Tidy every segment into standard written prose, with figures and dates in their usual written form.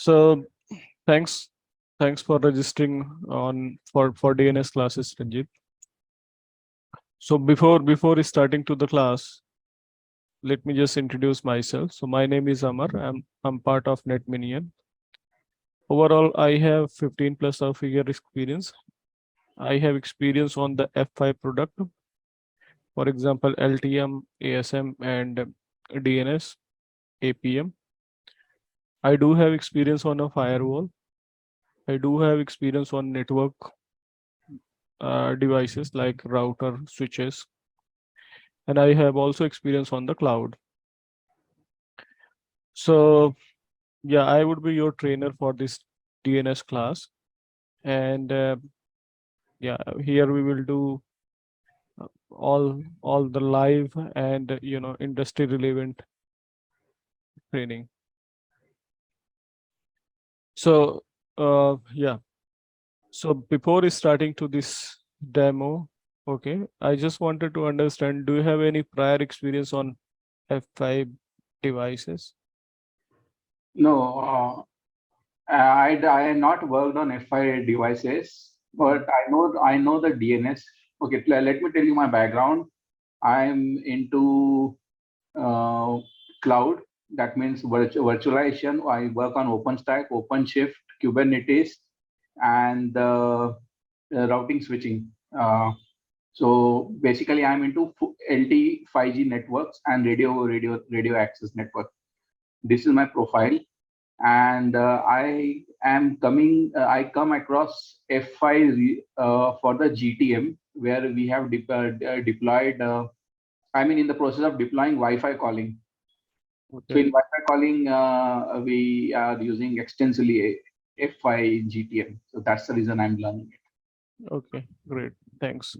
So thanks, thanks for registering on for DNS classes, Ranjit. So before starting to the class, let me just introduce myself. So my name is Amar. I'm part of NetMinion. Overall, I have 15 plus of year experience. I have experience on the F5 product, for example, LTM, ASM, and DNS, APM. I do have experience on a firewall. I do have experience on network devices like router, switches, and I have also experience on the cloud. So yeah, I would be your trainer for this DNS class, and yeah, here we will do all the live and industry relevant training. So yeah, so before starting to this demo, okay, I just wanted to understand, do you have any prior experience on F5 devices? No, I have not worked on F5 devices, but I know the DNS. Okay, let me tell you my background. I'm into uh, cloud. That means virtualization. I work on OpenStack, OpenShift, Kubernetes, and routing switching. So basically, I'm into LTE 5G networks and radio access network. This is my profile, and I come across F5 for the GTM, where we have deployed. In the process of deploying Wi-Fi calling. So Okay. in Wi-Fi calling, we are using extensively F5 GTM. So that's the reason I'm learning it. Okay, great. Thanks.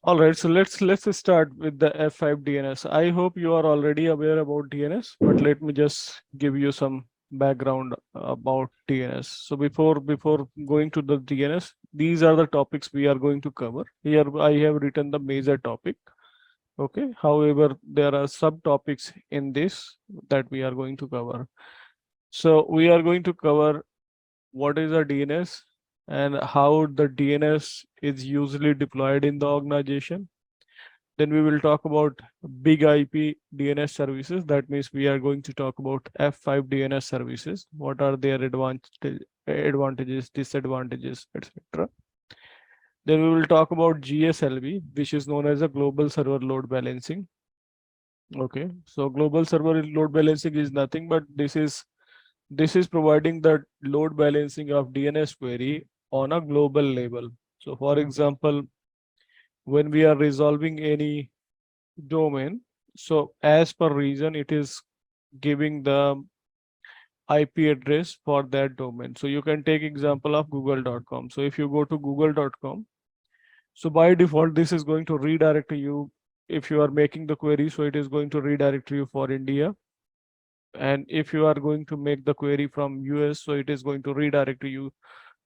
All right, so let's start with the F5 DNS. I hope you are already aware about DNS, but let me just give you some background about DNS. So before going to the DNS, these are the topics we are going to cover. Here I have written the major topic. Okay. However, there are subtopics in this that we are going to cover. So we are going to cover what is a DNS and how the DNS is usually deployed in the organization. Then we will talk about big IP DNS services. That means we are going to talk about F5 DNS services. What are their advantages, disadvantages, etc. Then we will talk about GSLB, which is known as a global server load balancing. Okay, so global server load balancing is nothing but this is providing the load balancing of DNS query on a global level. So for example, when we are resolving any domain, so as per region, it is giving the IP address for that domain. So you can take example of google.com. So if you go to google.com, so by default, this is going to redirect you if you are making the query. So it is going to redirect you for India. And if you are going to make the query from US, so it is going to redirect you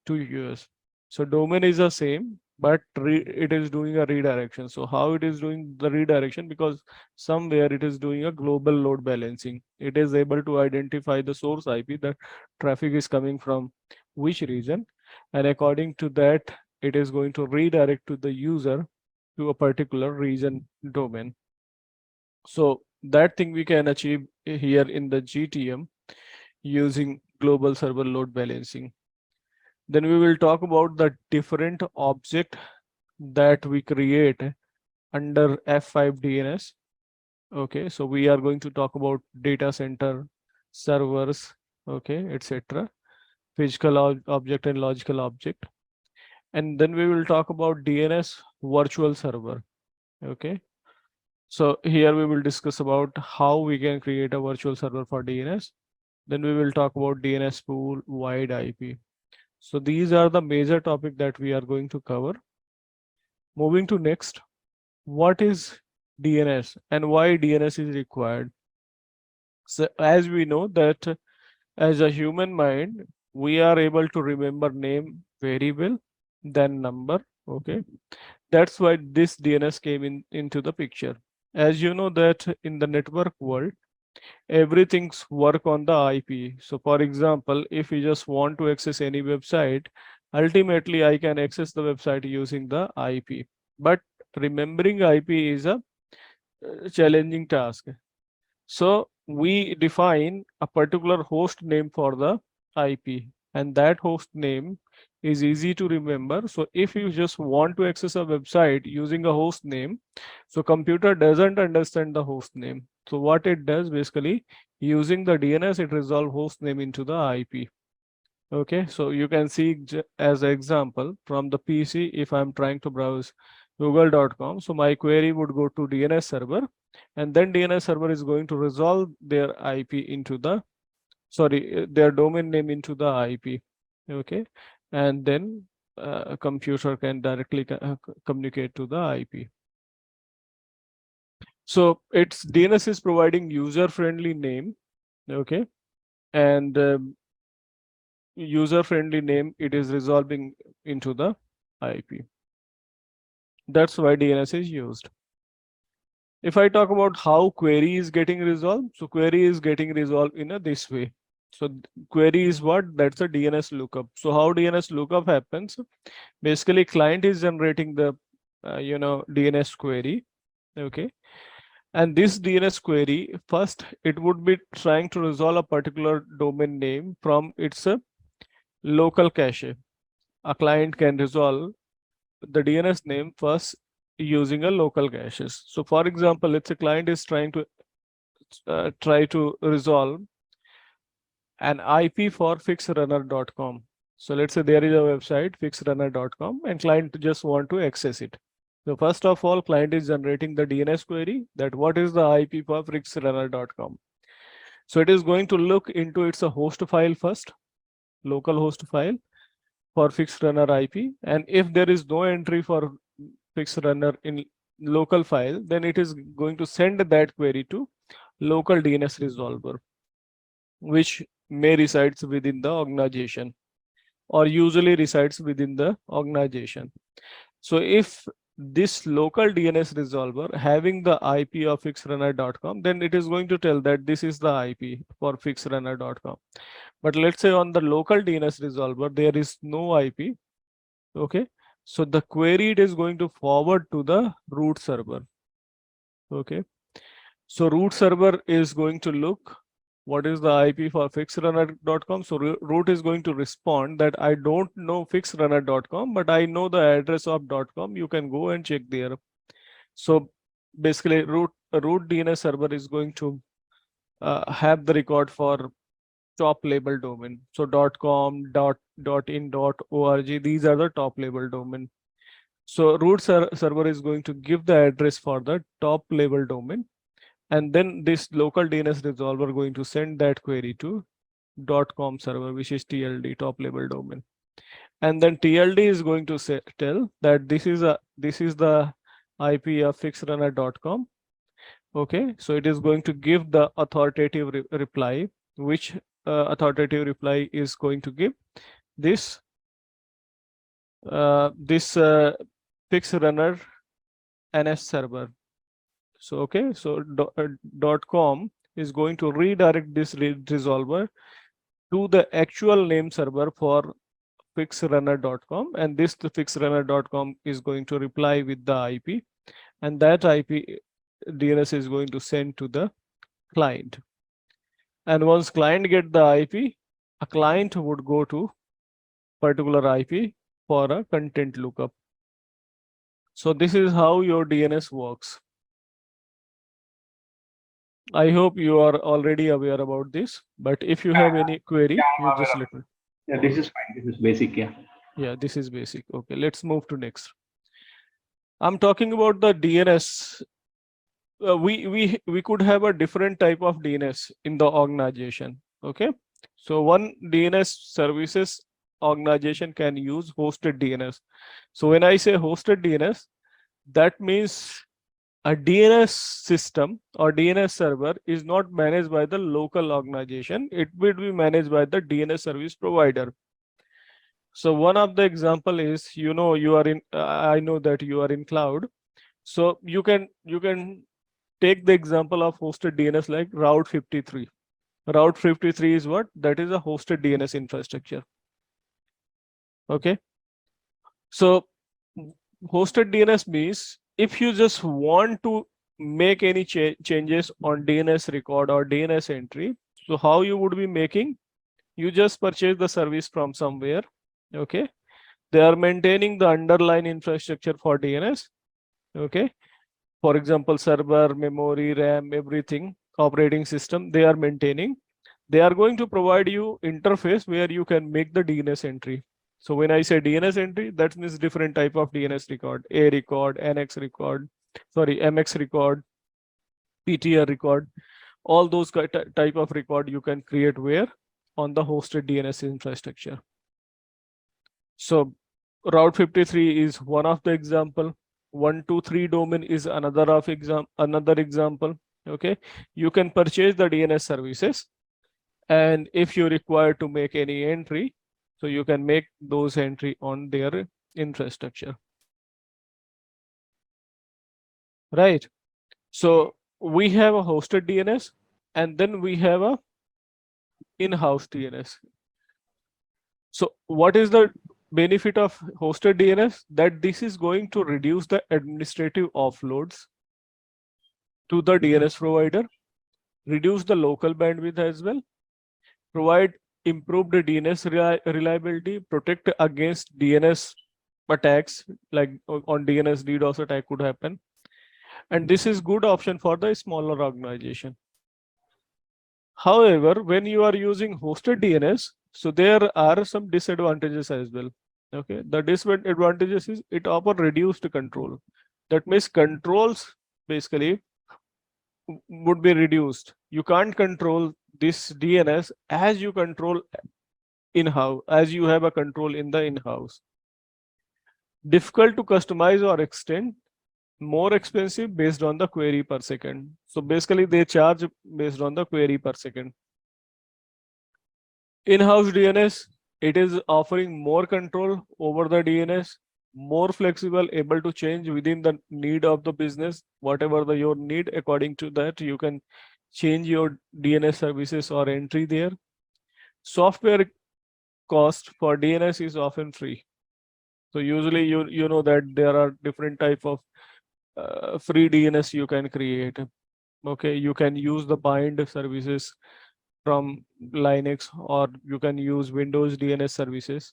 to US. So domain is the same, but it is doing a redirection. So how it is doing the redirection? Because somewhere it is doing a global load balancing. It is able to identify the source IP, that traffic is coming from which region, and according to that, it is going to redirect to the user to a particular region domain. So that thing we can achieve here in the GTM using global server load balancing. Then we will talk about the different object that we create under F5 DNS. Okay, so we are going to talk about data center, servers, okay, etc. Physical object and logical object. And then we will talk about DNS virtual server. Okay, so here we will discuss about how we can create a virtual server for DNS. Then we will talk about DNS pool, wide IP. So these are the major topic that we are going to cover. Moving to next, what is DNS and why DNS is required? So as we know that as a human mind, we are able to remember name very well, then number. Okay, that's why this DNS came into the picture. As you know that in the network world, everything's work on the IP. So for example, if you just want to access any website, ultimately I can access the website using the IP. But remembering IP is a challenging task. So we define a particular host name for the IP, and that host name is easy to remember. So if you just want to access a website using a host name, so computer doesn't understand the host name. So what it does basically, using the DNS, it resolve host name into the IP. Okay, so you can see as an example from the PC, if I'm trying to browse google.com, so my query would go to DNS server, and then DNS server is going to resolve their IP into the, sorry, their domain name into the IP. Okay, and then a computer can directly communicate to the IP. So its DNS is providing user-friendly name. Okay, and user-friendly name, it is resolving into the IP. That's why DNS is used. If I talk about how query is getting resolved, so query is getting resolved in a this way. So query is what? That's a DNS lookup. So how DNS lookup happens? Basically, client is generating the DNS query. Okay, and this DNS query, first it would be trying to resolve a particular domain name from its local cache. A client can resolve the DNS name first using a local caches. So for example, let's say client is trying to try to resolve an IP for fixrunner.com. So let's say there is a website fixrunner.com and client just want to access it. So first of all, client is generating the DNS query that what is the IP for fixrunner.com. So it is going to look into its a host file first, local host file for fixed runner IP. And if there is no entry for fixed runner in local file, then it is going to send that query to local DNS resolver, which may resides within the organization or usually resides within the organization. So if this local DNS resolver having the IP of fixrunner.com, then it is going to tell that this is the IP for fixrunner.com. But let's say on the local DNS resolver, there is no IP. Okay, so the query it is going to forward to the root server. Okay, so root server is going to look what is the IP for fixrunner.com. So root is going to respond that I don't know fixrunner.com, but I know the address of .com. You can go and check there. So basically, root DNS server is going to have the record for top level domain. So .com, .in, .org, these are the top level domain. So root server is going to give the address for the top level domain. And then this local DNS resolver going to send that query to .com server, which is TLD, top level domain. And then TLD is going to tell that this is the IP of fixrunner.com. Okay, so it is going to give the authoritative reply, which authoritative reply is going to give this fixrunner NS server. So okay, so .com is going to redirect this resolver to the actual name server for fixrunner.com, and this the fixrunner.com is going to reply with the IP, and that IP DNS is going to send to the client. And once client get the IP, a client would go to particular IP for a content lookup. So this is how your DNS works. I hope you are already aware about this, but if you have any query, you just let me. Yeah, this is fine. This is basic. Yeah. Yeah, this is basic. Okay, let's move to next. I'm talking about the DNS. We could have a different type of DNS in the organization. Okay, so one DNS services organization can use hosted DNS. So when I say hosted DNS, that means a DNS system or DNS server is not managed by the local organization. It will be managed by the DNS service provider. So one of the example is, you are in, I know that you are in cloud. So you can take the example of hosted DNS like Route 53. Route 53 is what? That is a hosted DNS infrastructure. Okay. So hosted DNS means if you just want to make any changes on DNS record or DNS entry, so how you would be making? You just purchase the service from somewhere. Okay. They are maintaining the underlying infrastructure for DNS. Okay. For example, server, memory, RAM, everything, operating system, they are maintaining. They are going to provide you interface where you can make the DNS entry. So when I say DNS entry, that means different type of DNS record, A record, NX record, sorry, MX record, PTR record, all those type of record you can create where? On the hosted DNS infrastructure. So Route 53 is one of the example. 123 domain is another example. Okay, you can purchase the DNS services, and if you require to make any entry, so you can make those entry on their infrastructure. Right. So we have a hosted DNS, and then we have a in-house DNS. So what is the benefit of hosted DNS? That this is going to reduce the administrative offloads to the DNS provider, reduce the local bandwidth as well, provide improved DNS reliability, protect against DNS attacks, like on DNS DDoS attack could happen. And this is good option for the smaller organization. However, when you are using hosted DNS, so there are some disadvantages as well. Okay, the disadvantages is it offer reduced control. That means controls basically would be reduced. You can't control this DNS as you control in-house, as you have a control in the in-house. Difficult to customize or extend, more expensive based on the query per second. So basically they charge based on the query per second. In-house DNS, it is offering more control over the DNS, more flexible, able to change within the need of the business, whatever your need. According to that, you can change your DNS services or entry there. Software cost for DNS is often free. So usually you know that there are different type of free DNS you can create. Okay, you can use the bind services from Linux, or you can use Windows DNS services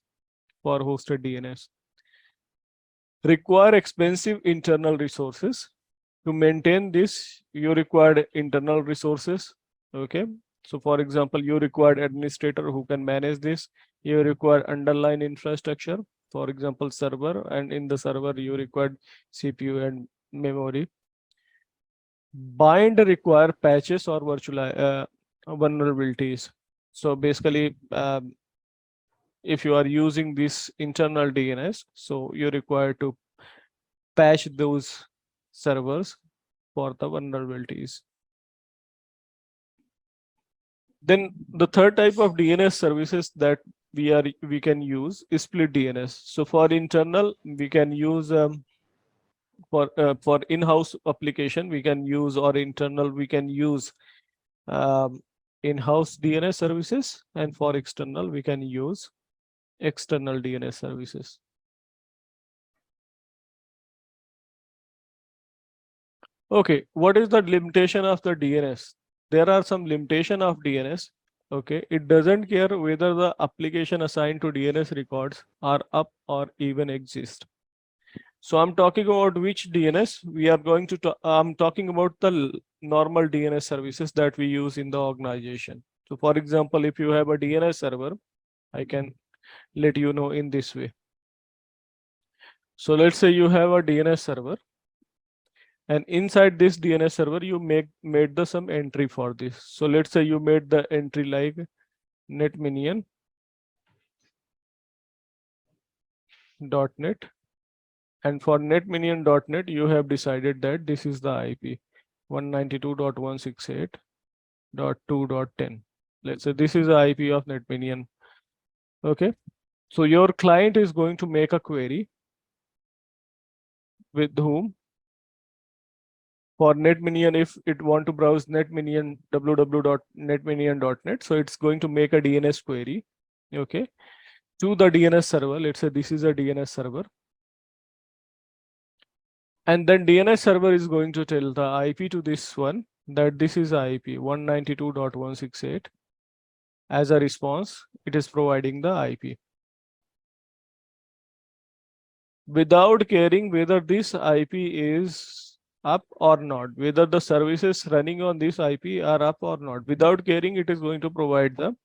for hosted DNS. Require expensive internal resources. To maintain this, you require internal resources. Okay, so for example, you require administrator who can manage this. You require underlying infrastructure, for example, server, and in the server you require CPU and memory. Bind require patches or virtual vulnerabilities. So basically, if you are using this internal DNS, so you require to patch those servers for the vulnerabilities. Then the third type of DNS services that we can use is split DNS. So for internal, we can use for in-house application, we can use, or internal, we can use in-house DNS services, and for external, we can use external DNS services. Okay, what is the limitation of the DNS? There are some limitation of DNS. Okay, it doesn't care whether the application assigned to DNS records are up or even exist. So I'm talking about which DNS we are going to. I'm talking about the normal DNS services that we use in the organization. So for example, if you have a DNS server, I can let you know in this way. So let's say you have a DNS server, and inside this DNS server, you made the some entry for this. So let's say you made the entry like NetMinion .net, and for NetMinion.net, you have decided that this is the IP 192.168.2.10. Let's say this is the IP of NetMinion. Okay, so your client is going to make a query with whom? For NetMinion, if it want to browse NetMinion www.netminion.net, so it's going to make a DNS query, okay, to the DNS server. Let's say this is a DNS server. And then DNS server is going to tell the IP to this one that this is IP 192.168. As a response, it is providing the IP. Without caring whether this IP is up or not, whether the services running on this IP are up or not, without caring, it is going to provide the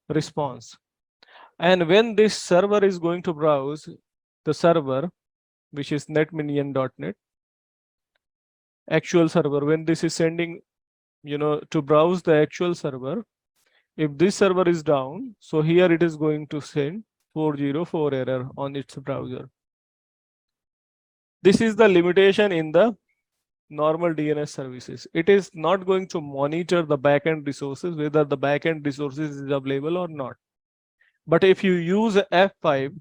response. And when this server is going to browse the server, which is netminion.net, actual server, when this is sending, to browse the actual server, if this server is down, so here it is going to send 404 error on its browser. This is the limitation in the normal DNS services. It is not going to monitor the backend resources, whether the backend resources is available or not. But if you use F5,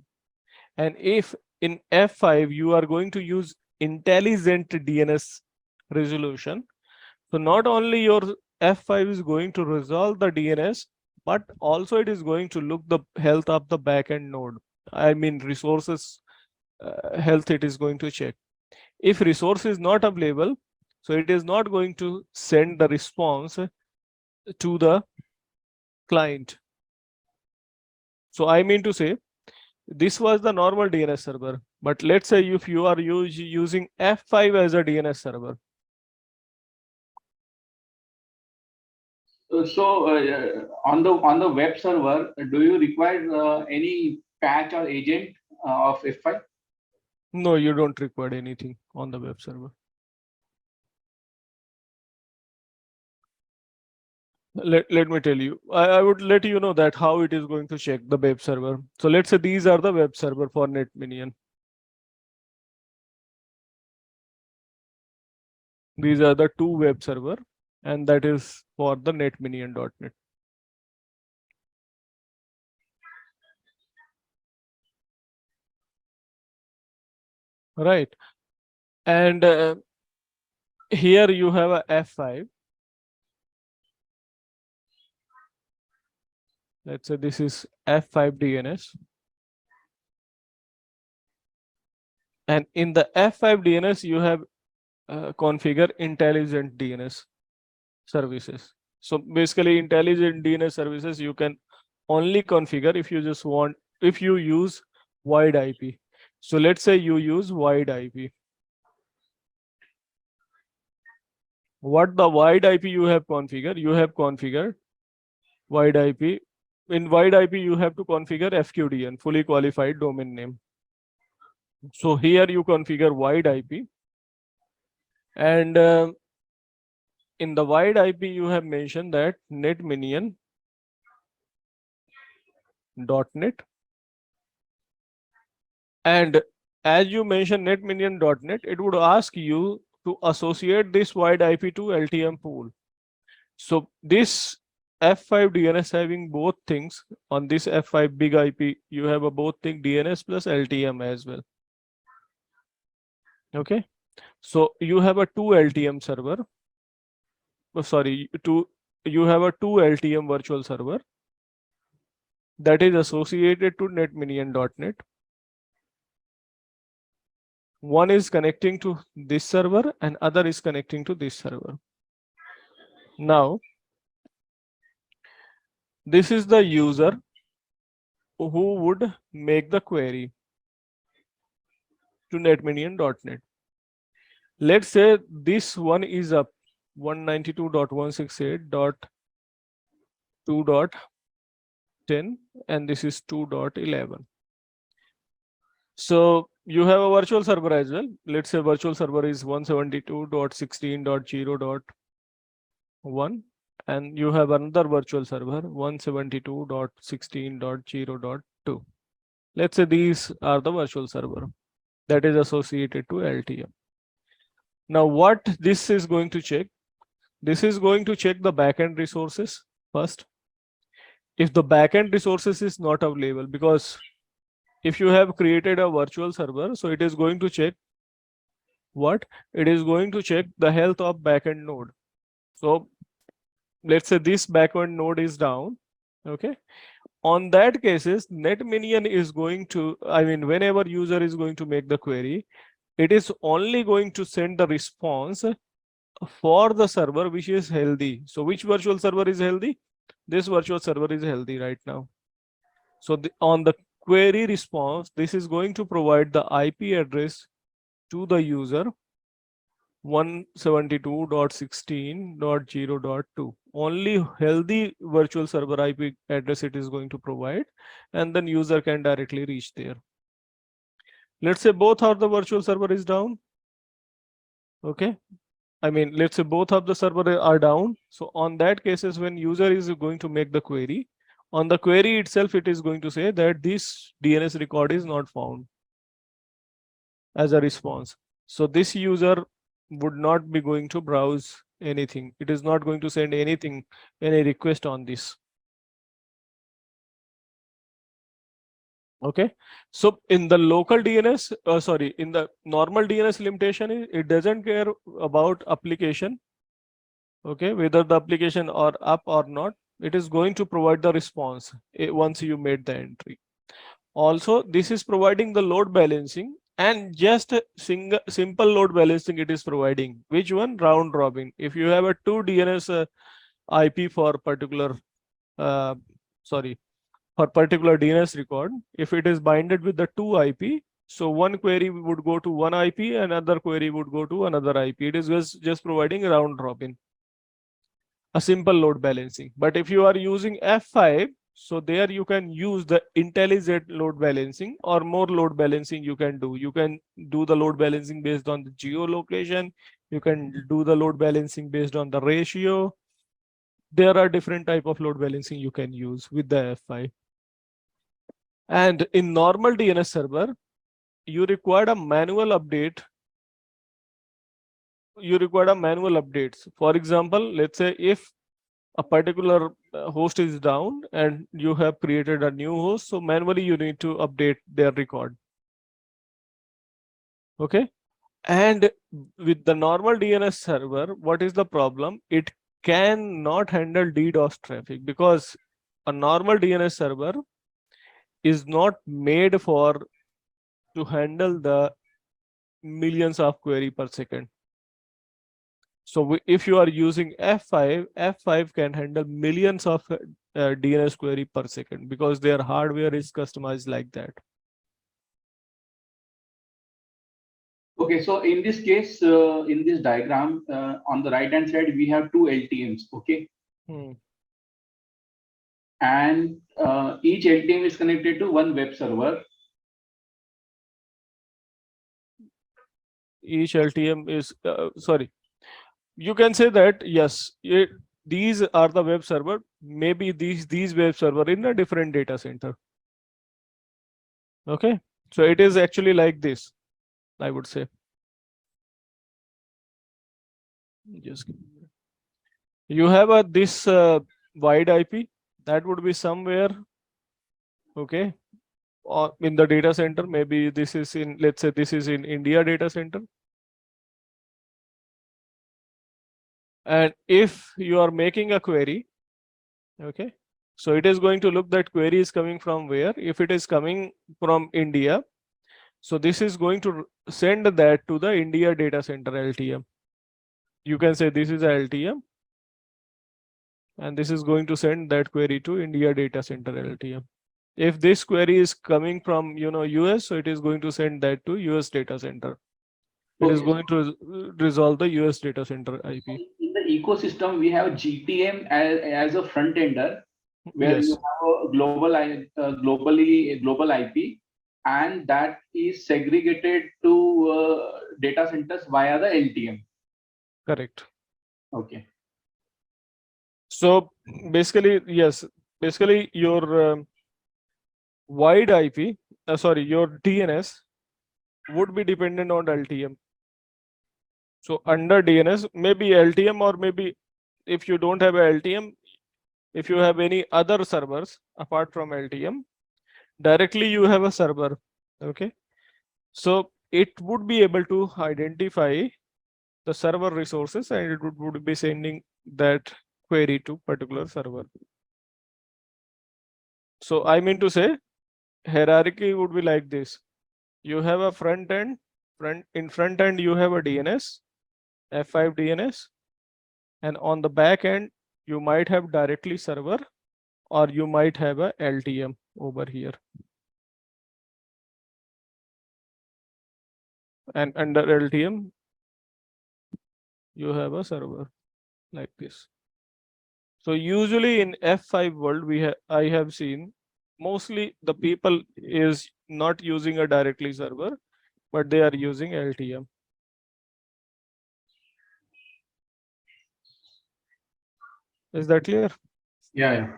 and if in F5 you are going to use intelligent DNS resolution, so not only your F5 is going to resolve the DNS, but also it is going to look the health of the backend node. I mean resources health it is going to check. If resource is not available, so it is not going to send the response to the client. So I mean to say, this was the normal DNS server. But let's say if you are using F5 as a DNS server. So on the web server, do you require any patch or agent of F5? No, you don't require anything on the web server. Let me tell you, I would let you know that how it is going to check the web server. So let's say these are the web server for NetMinion. These are the two web server, and that is for the netminion.net. Right. And here you have a F5. Let's say this is F5 DNS. And in the F5 DNS, you have configure intelligent DNS services. So basically intelligent DNS services, you can only configure if you just want, if you use wide IP. So let's say you use wide IP. What the wide IP you have configured? You have configured wide IP. In wide IP, you have to configure FQDN, fully qualified domain name. So here you configure wide IP. And in the wide IP, you have mentioned that netminion.net. And as you mentioned netminion.net, it would ask you to associate this wide IP to LTM pool. So this F5 DNS having both things on this F5 big IP, you have a both thing DNS plus LTM as well. Okay, so you have a 2 LTM server. Oh, sorry, you have a 2 LTM virtual server that is associated to netminion.net. One is connecting to this server and other is connecting to this server. Now, this is the user who would make the query to netminion.net. Let's say this one is up 192.168.2.10 and this is 2.11. So you have a virtual server as well. Let's say virtual server is 172.16.0.1 and you have another virtual server 172.16.0.2. Let's say these are the virtual server that is associated to LTM. Now what this is going to check? This is going to check the backend resources first. If the backend resources is not available, because if you have created a virtual server, so it is going to check what? It is going to check the health of backend node. So let's say this backend node is down. Okay. On that cases, NetMinion is going to, I mean, whenever user is going to make the query, it is only going to send the response for the server which is healthy. So which virtual server is healthy? This virtual server is healthy right now. So on the query response, this is going to provide the IP address to the user 172.16.0.2. Only healthy virtual server IP address it is going to provide, and then user can directly reach there. Let's say both of the virtual server is down. Okay. I mean, let's say both of the server are down. So on that cases, when user is going to make the query, on the query itself, it is going to say that this DNS record is not found as a response. So this user would not be going to browse anything. It is not going to send anything, any request on this. Okay. So in the local DNS, sorry, in the normal DNS limitation, it doesn't care about application. Okay, whether the application are up or not, it is going to provide the response once you made the entry. Also, this is providing the load balancing, and just a simple load balancing it is providing. Which one? Round robin. If you have a two DNS IP for particular, uh, sorry, for particular DNS record, if it is binded with the two IP, so one query would go to one IP, another query would go to another IP. It is just providing round robin, a simple load balancing. But if you are using F5, so there you can use the intelligent load balancing, or more load balancing you can do. You can do the load balancing based on the geolocation. You can do the load balancing based on the ratio. There are different type of load balancing you can use with the F5. And in normal DNS server, you require a manual update. You require a manual updates. For example, let's say if a particular host is down and you have created a new host, so manually you need to update their record. Okay. And with the normal DNS server, what is the problem? It cannot handle DDoS traffic, because a normal DNS server is not made for to handle the millions of query per second. So if you are using F5, F5 can handle millions of DNS query per second, because their hardware is customized like that. Okay, so in this case, in this diagram, on the right hand side, we have two LTMs. Okay. And each LTM is connected to one web server. Each LTM is, sorry, you can say that, yes, these are the web server. Maybe these web server in a different data center. Okay. So it is actually like this, I would say. Just you have a this wide IP that would be somewhere, okay, or in the data center. Maybe this is in, let's say this is in India data center. And if you are making a query, okay, so it is going to look that query is coming from where. If it is coming from India, so this is going to send that to the India data center LTM. You can say this is a LTM, and this is going to send that query to India data center LTM. If this query is coming from US, so it is going to send that to US data center. It is going to resolve the US data center IP. In the ecosystem, we have GTM as a front ender, where Yes. you have a global IP, and that is segregated to data centers via the LTM. Correct. Okay. So basically, yes, basically your wide IP, sorry, your DNS would be dependent on LTM. So under DNS, maybe LTM, or maybe if you don't have a LTM, if you have any other servers apart from LTM, directly you have a server. Okay. So it would be able to identify the server resources and it would be sending that query to particular server. So I mean to say, hierarchy would be like this. You have a front end, in front end you have a DNS, F5 DNS, and on the back end you might have directly server or you might have a LTM over here. And under LTM you have a server like this. So usually in F5 world, I have seen mostly the people is not using a directly server, but they are using LTM. Is that clear? Yeah.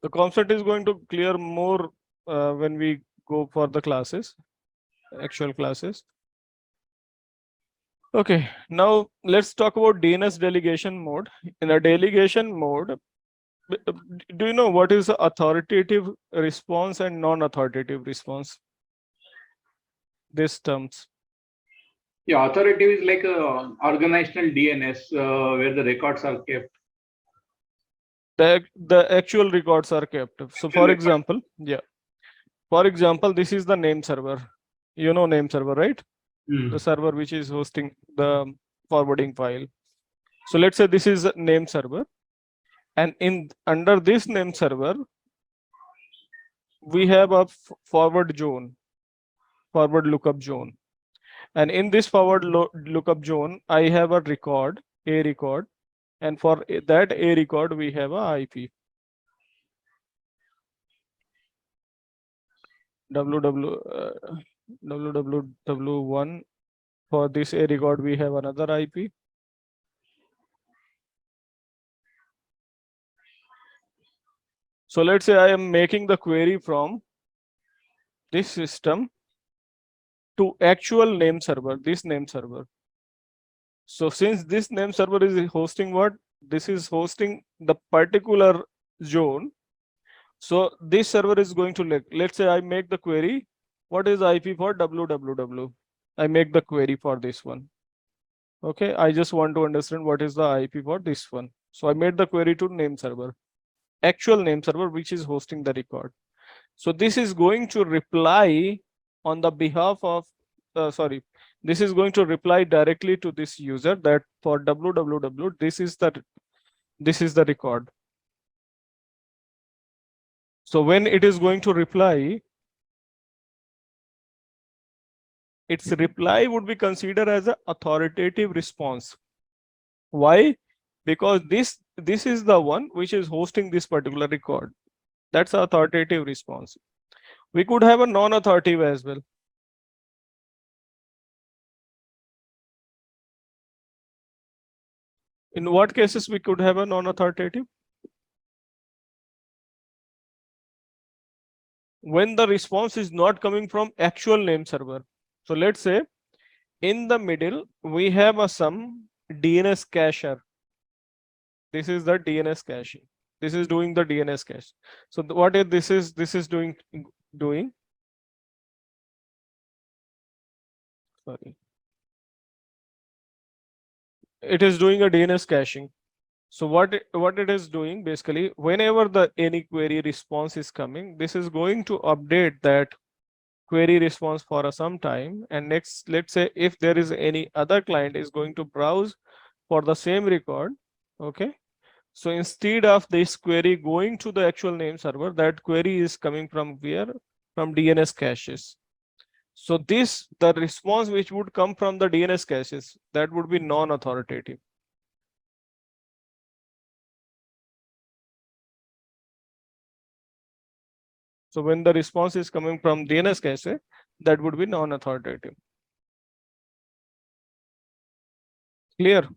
The concept is going to clear more when we go for the classes, actual classes. Okay, now let's talk about DNS delegation mode. In a delegation mode, do you know what is the authoritative response and non-authoritative response? These terms. Yeah, authoritative is like a organizational DNS where the records are kept. The actual records are kept. So for example, this is the name server. You know name server, right? The server which is hosting the forwarding file. So let's say this is a name server, and under this name server, we have a forward lookup zone. And in this forward lookup zone, I have a record, and for that A record, we have a IP. www1. For this A record, we have another IP. So let's say I am making the query from this system to actual name server, this name server. So since this name server is hosting what? This is hosting the particular zone. So this server is going to let's say I make the query. What is IP for www? I make the query for this one. Okay, I just want to understand what is the IP for this one. So I made the query to name server, actual name server, which is hosting the record. So this is going to reply on the behalf of, this is going to reply directly to this user that for www, this is the record. So when it is going to reply, its reply would be considered as an authoritative response. Why? Because this is the one which is hosting this particular record. That's an authoritative response. We could have a non-authoritative as well. In what cases we could have a non-authoritative? When the response is not coming from actual name server. So let's say in the middle, we have some DNS cacher. This is the DNS cache. This is doing the DNS cache. So what is this is doing? Sorry. It is doing a DNS caching. So what it is doing basically, whenever the any query response is coming, this is going to update that query response for some time. And next, let's say if there is any other client is going to browse for the same record, okay. So instead of this query going to the actual name server, that query is coming from where? From DNS caches. So the response which would come from the DNS caches, that would be non-authoritative. So when the response is coming from DNS cache, that would be non-authoritative. Clear?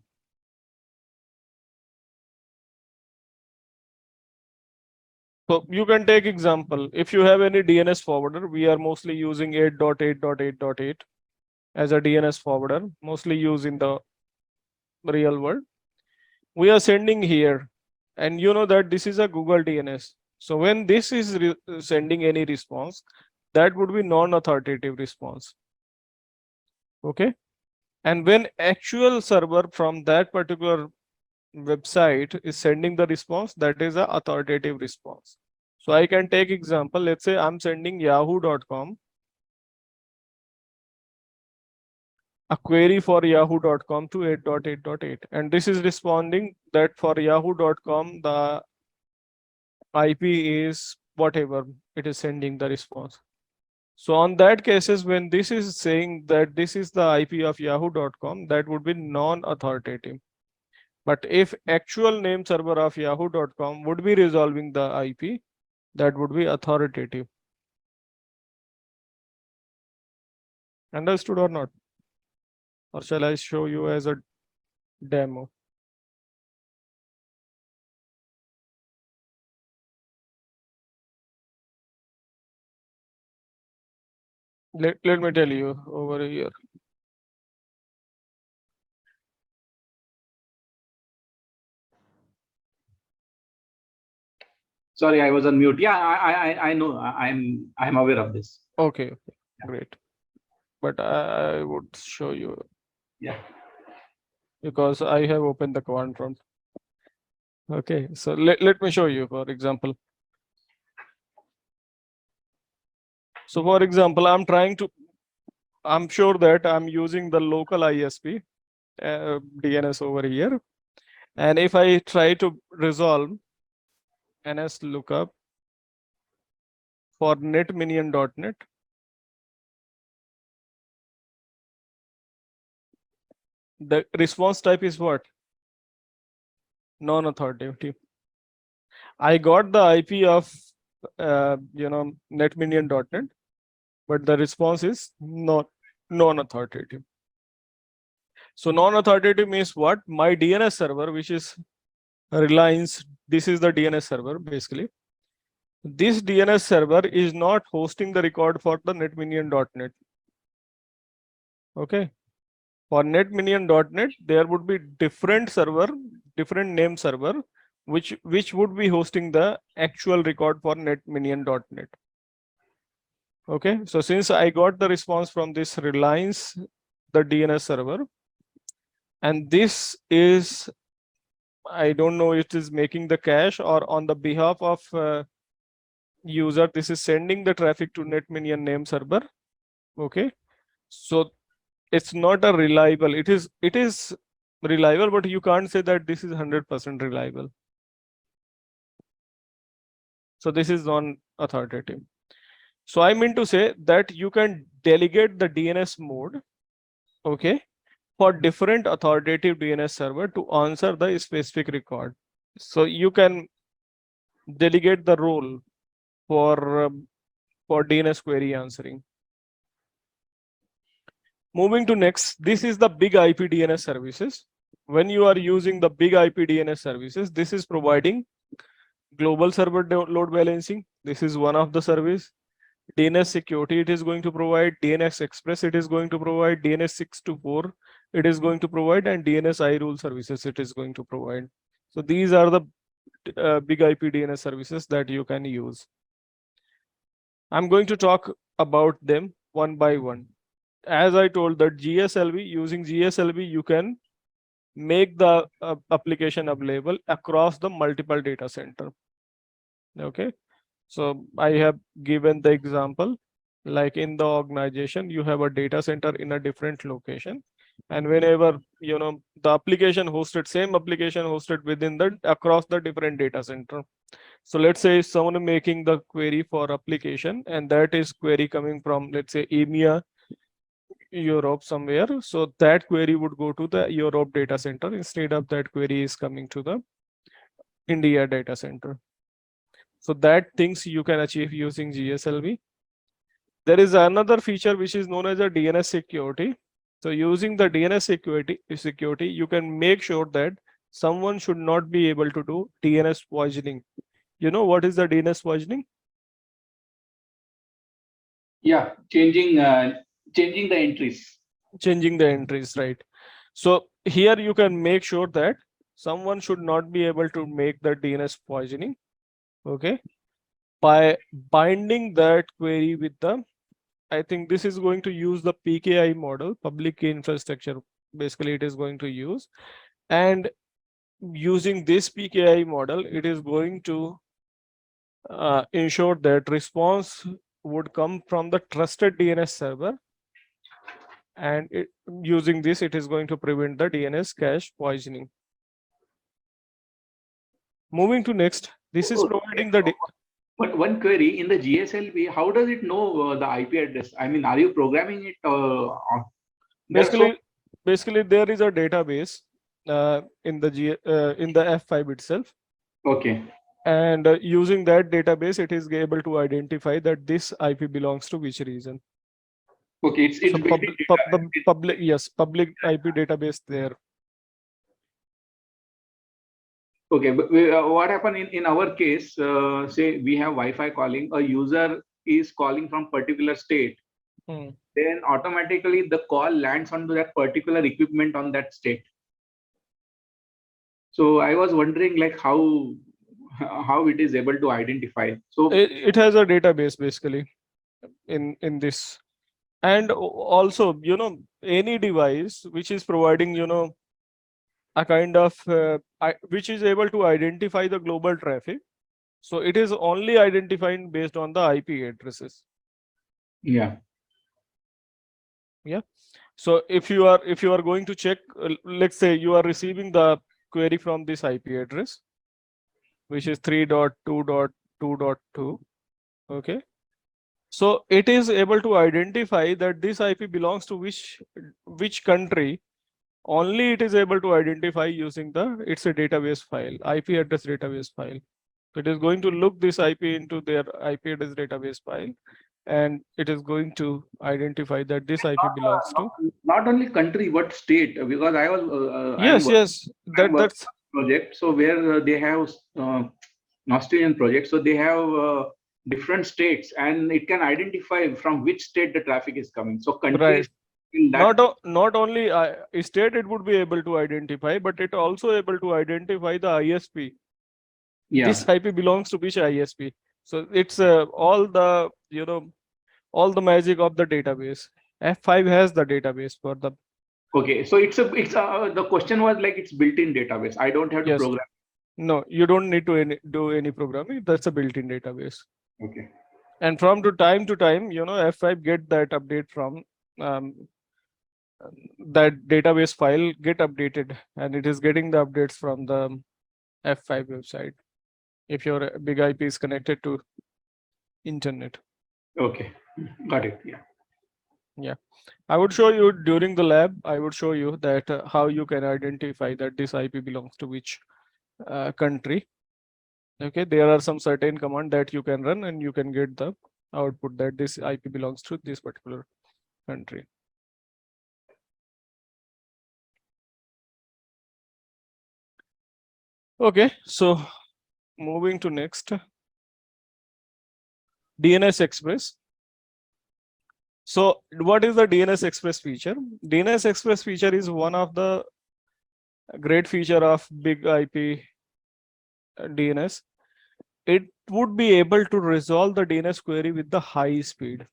So you can take example. If you have any DNS forwarder, we are mostly using 8.8.8.8 as a DNS forwarder, mostly used in the real world. We are sending here, and you know that this is a Google DNS. So when this is sending any response, that would be non-authoritative response. Okay. And when actual server from that particular website is sending the response, that is a authoritative response. So I can take example, let's say I'm sending yahoo.com a query for yahoo.com to 8.8.8, and this is responding that for yahoo.com the IP is whatever it is sending the response. So on that cases, when this is saying that this is the IP of yahoo.com, that would be non-authoritative. But if actual name server of yahoo.com would be resolving the IP, that would be authoritative. Understood or not? Or shall I show you as a demo? Let me tell you over here. Sorry, I was on mute. Yeah, I know. I'm aware of this. Okay, great. But I would show you. Yeah. Because I have opened the command prompt. Okay, so let me show you, for example. So for example, I'm sure that I'm using the local ISP DNS over here. And if I try to resolve NS lookup for NetMinion.net, the response type is what? Non-authoritative. I got the IP of NetMinion.net, but the response is not non-authoritative. So non-authoritative means what? My DNS server, which is Reliance, this is the DNS server basically. This DNS server is not hosting the record for the NetMinion.net. Okay. For NetMinion.net, there would be different server, different name server, which would be hosting the actual record for NetMinion.net. Okay. So since I got the response from this Reliance, the DNS server, and this is, I don't know, it is making the cache or on the behalf of user, this is sending the traffic to NetMinion name server. Okay. So it's not a reliable, it is reliable, but you can't say that this is 100% reliable. So this is non-authoritative. So I mean to say that you can delegate the DNS mode, okay, for different authoritative DNS server to answer the specific record. So you can delegate the role for DNS query answering. Moving to next, this is the big IP DNS services. When you are using the big IP DNS services, this is providing global server load balancing. This is one of the service. DNS security, it is going to provide. DNS Express, it is going to provide. DNS 624, it is going to provide, and DNS iRule services, it is going to provide. So these are the big IP DNS services that you can use. I'm going to talk about them one by one. As I told that GSLV, using GSLV, you can make the application available across the multiple data center. Okay. So I have given the example, like in the organization, you have a data center in a different location. And whenever, the application hosted, same application hosted within the, across the different data center. So let's say someone making the query for application, and that is query coming from, let's say, EMEA, Europe somewhere. So that query would go to the Europe data center. Instead of that query is coming to the India data center. So that things you can achieve using GSLV. There is another feature which is known as a DNS security. So using the DNS security, you can make sure that someone should not be able to do DNS poisoning. You know what is the DNS poisoning? Yeah, changing the entries. Changing the entries, right? So here you can make sure that someone should not be able to make the DNS poisoning. Okay. by binding that query with the, I think this is going to use the PKI model, public key infrastructure. Basically, it is going to use, and using this PKI model, it is going to ensure that response would come from the trusted DNS server, and using this, it is going to prevent the DNS cache poisoning. Moving to next, this is providing the. But one query in the GSLP, how does it know the IP address? I mean, are you programming it? Basically, there is a database in the F5 itself. Okay. And using that database, it is able to identify that this IP belongs to which region. Okay, it's so public IP database there. Okay, but what happened in our case? Say we have Wi-Fi calling. A user is calling from particular state. Then automatically the call lands onto that particular equipment on that state. So I was wondering, like, how it is able to identify. So it has a database basically in this, and also any device which is providing a kind of which is able to identify the global traffic, so it is only identifying based on the IP addresses. Yeah. So if you are going to check, let's say you are receiving the query from this IP address, which is 3.2.2.2. okay, so it is able to identify that this IP belongs to which country. Only it is able to identify using it's a database file, IP address database file. So it is going to look this IP into their IP address database file, and it is going to identify that this IP belongs to not only country but state, because I was yes that's project. So where they have an Australian project, so they have different states, and it can identify from which state the traffic is coming. So countries. Right. Not only state it would be able to identify, but it also able to identify the ISP. Yeah. This IP belongs to which ISP. So it's all the all the magic of the database. F5 has the database for the. Okay, so it's the question was like it's built-in database. I don't have to program. No, you don't need to do any programming. That's a built-in database. Okay. And from time to time, F5 get that update from that database file get updated, and it is getting the updates from the F5 website if your big IP is connected to internet. Okay, got it. Yeah, I would show you during the lab. I would show you that how you can identify that this IP belongs to which country. Okay, there are some certain command that you can run, and you can get the output that this IP belongs to this particular country. Okay, so moving to next, DNS Express. So what is the DNS Express feature? DNS Express feature is one of the great feature of big IP DNS. It would be able to resolve the DNS query with the high speed.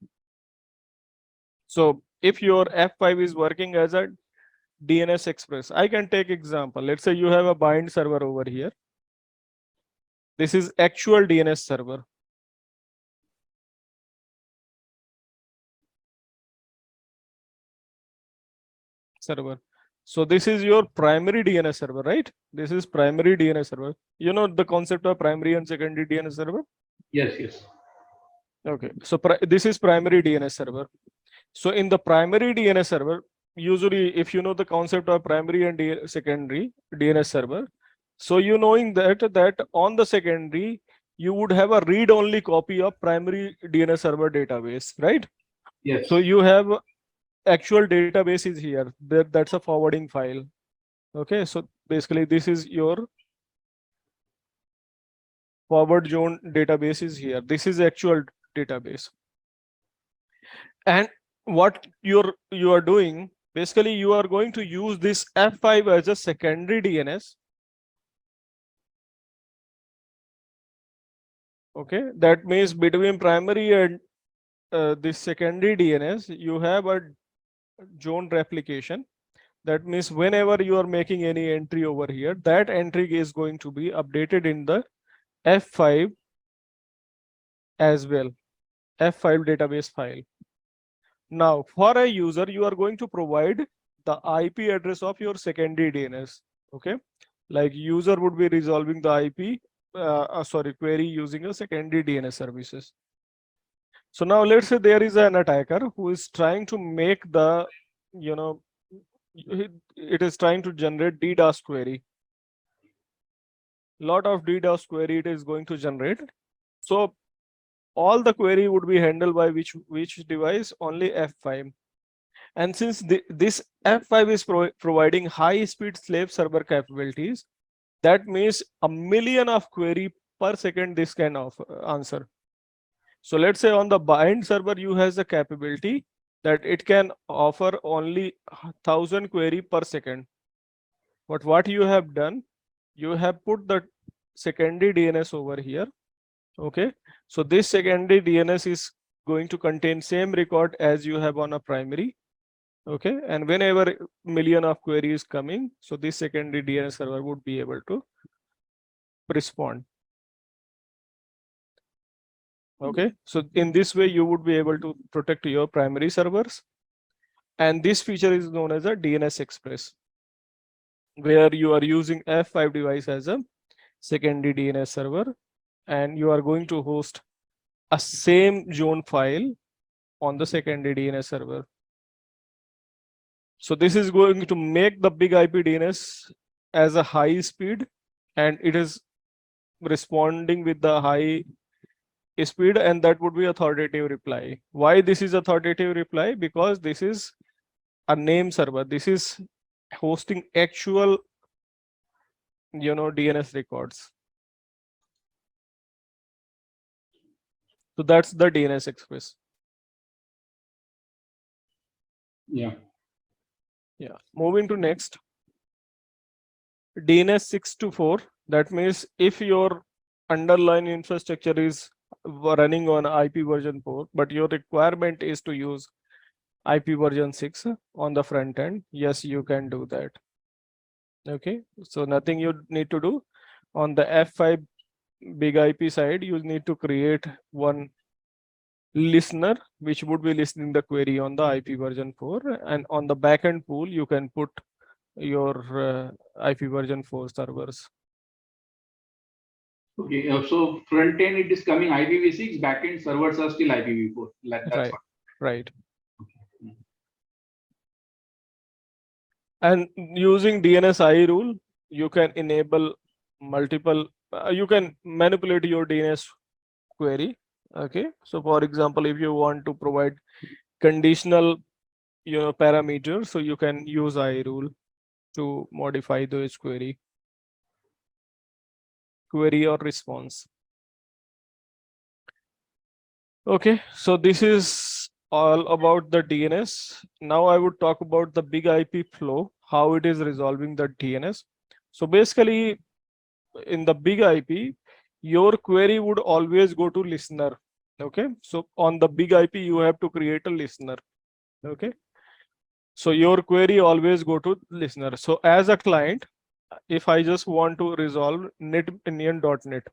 So if your F5 is working as a DNS Express, I can take example. Let's say you have a bind server over here. This is actual DNS server. So this is your primary DNS server, right? This is primary DNS server. You know the concept of primary and secondary DNS server? Yes. Okay, so this is primary DNS server. So in the primary DNS server, usually if you know the concept of primary and secondary DNS server, so you knowing that on the secondary, you would have a read-only copy of primary DNS server database, right? Yes. So you have actual database is here. That's a forwarding file. Okay, so basically this is your forward zone database is here. This is actual database. And what you are doing, basically you are going to use this F5 as a secondary DNS. Okay, that means between primary and this secondary DNS, you have a zone replication. That means whenever you are making any entry over here, that entry is going to be updated in the F5 as well, F5 database file. Now, for a user, you are going to provide the IP address of your secondary DNS. Okay, like user would be resolving the IP, query using a secondary DNS services. So now let's say there is an attacker who is trying to make the, you know, it is trying to generate DDoS query. Lot of DDoS query it is going to generate. So all the query would be handled by which device? Only F5. And since this F5 is providing high speed slave server capabilities, that means a million of query per second this can answer. So let's say on the bind server, you has the capability that it can offer only 1,000 query per second. But what you have done, you have put the secondary DNS over here. Okay, so this secondary DNS is going to contain same record as you have on a primary. Okay, and whenever million of queries coming, so this secondary DNS server would be able to respond. Okay, so in this way you would be able to protect your primary servers, and this feature is known as a DNS Express, where you are using F5 device as a secondary DNS server, and you are going to host a same zone file on the secondary DNS server. So this is going to make the big IP DNS as a high speed, and it is responding with the high speed, and that would be authoritative reply. Why this is authoritative reply? Because this is a name server. This is hosting actual, DNS records. So that's the DNS Express. Yeah. Yeah. Moving to next. DNS 624. That means if your underlying infrastructure is running on IP version 4, but your requirement is to use IP version 6 on the front end, yes, you can do that. Okay, so nothing you need to do. On the F5 big IP side, you need to create one listener which would be listening the query on the IP version 4, and on the backend pool you can put your IP version 4 servers. Okay, so front end it is coming IPv6, back end servers are still IPv4. That's Right, what. right. And using DNSI rule, you can enable multiple, you can manipulate your DNS query. Okay, so for example, if you want to provide conditional, parameters, so you can use I rule to modify those query or response. Okay, so this is all about the DNS. Now I would talk about the big IP flow, how it is resolving the DNS. So basically, in the big IP, your query would always go to listener. Okay, so on the big IP, you have to create a listener. Okay, so your query always go to listener. So as a client, if I just want to resolve NetMinion.net,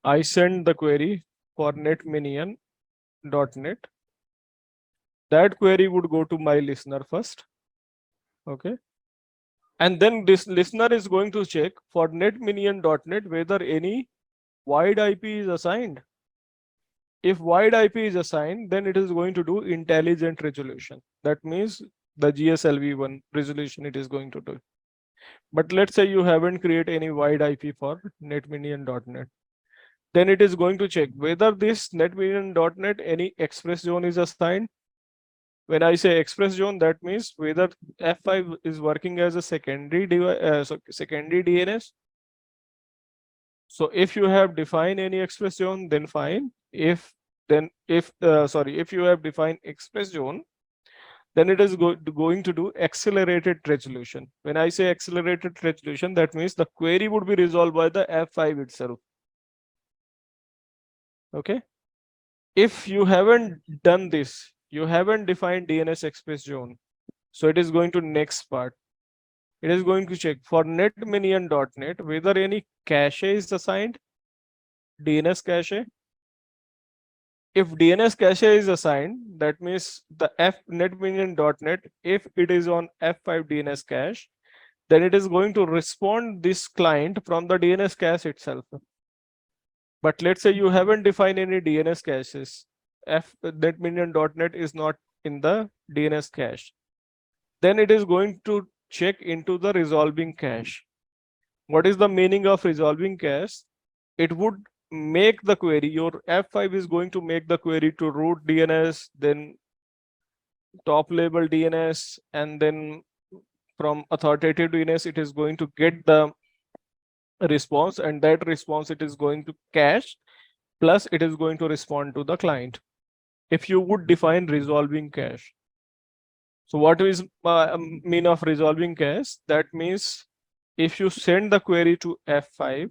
I send the query for NetMinion.net. That query would go to my listener first. Okay, and then this listener is going to check for NetMinion.net whether any wide IP is assigned. If wide IP is assigned, then it is going to do intelligent resolution. That means the GSLV1 resolution it is going to do. But let's say you haven't created any wide IP for NetMinion.net. Then it is going to check whether this NetMinion.net any express zone is assigned. When I say express zone, that means whether F5 is working as a secondary device, secondary DNS. So if you have defined any express zone, then fine. If you have defined express zone, then it is going to do accelerated resolution. When I say accelerated resolution, that means the query would be resolved by the F5 itself. Okay. If you haven't done this, you haven't defined DNS express zone. So it is going to next part. It is going to check for NetMinion.net whether any cache is assigned, DNS cache. If DNS cache is assigned, that means the NetMinion.net, if it is on F5 DNS cache, then it is going to respond this client from the DNS cache itself. But let's say you haven't defined any DNS caches. NetMinion.net is not in the DNS cache. Then it is going to check into the resolving cache. What is the meaning of resolving cache? It would make the query, your F5 is going to make the query to root DNS, then top level DNS, and then from authoritative DNS, it is going to get the response, and that response it is going to cache, plus it is going to respond to the client. If you would define resolving cache. So what is mean of resolving cache? That means if you send the query to F5,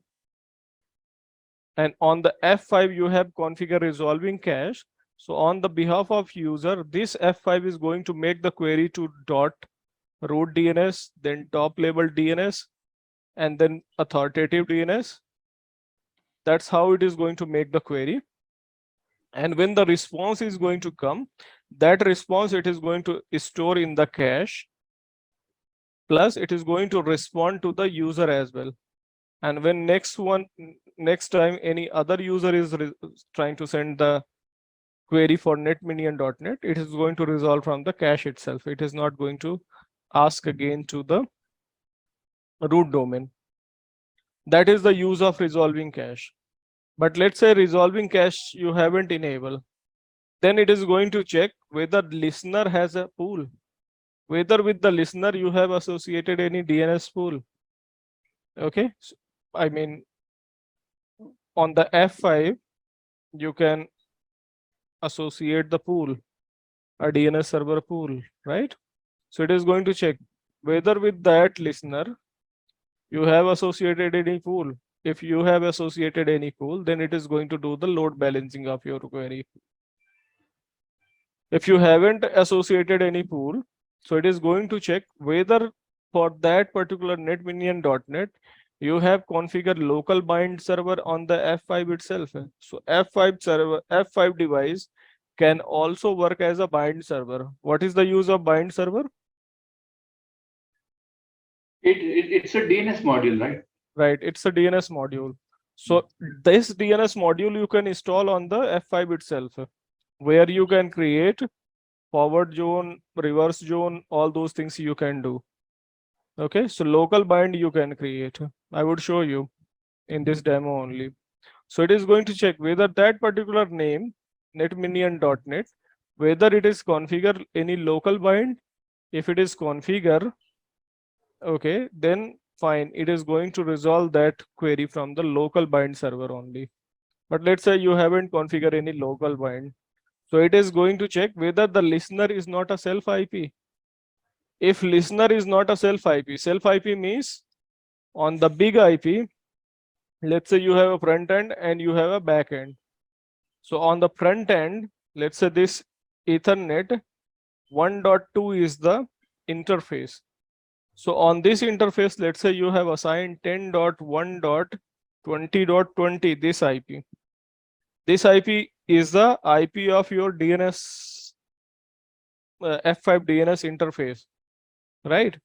and on the F5 you have configured resolving cache. So on the behalf of user, this F5 is going to make the query to dot root DNS, then top level DNS, and then authoritative DNS. That's how it is going to make the query. And when the response is going to come, that response it is going to store in the cache, plus it is going to respond to the user as well. And when next time any other user is trying to send the query for netminion.net, it is going to resolve from the cache itself. It is not going to ask again to the root domain. That is the use of resolving cache. But let's say resolving cache you haven't enabled. Then it is going to check whether listener has a pool, whether with the listener you have associated any DNS pool. Okay, so, I mean, on the F5, you can associate the pool, a DNS server pool, right? So it is going to check whether with that listener you have associated any pool. If you have associated any pool, then it is going to do the load balancing of your query. If you haven't associated any pool, so it is going to check whether for that particular netminion.net, you have configured local bind server on the F5 itself. So F5 device can also work as a bind server. What is the use of bind server? It's a DNS module, right? Right, it's a DNS module. So this DNS module you can install on the F5 itself, where you can create forward zone, reverse zone, all those things you can do. Okay, so local bind you can create. I would show you in this demo only. So it is going to check whether that particular name, netminion.net, whether it is configure any local bind. If it is configure, okay, then fine, it is going to resolve that query from the local bind server only. But let's say you haven't configured any local bind. So it is going to check whether the listener is not a self IP. If listener is not a self IP means on the big IP, let's say you have a front end and you have a back end. So on the front end, let's say this Ethernet 1.2 is the interface. So on this interface, let's say you have assigned 10.1.20.20 this IP. This IP is the IP of your DNS F5 DNS interface, right?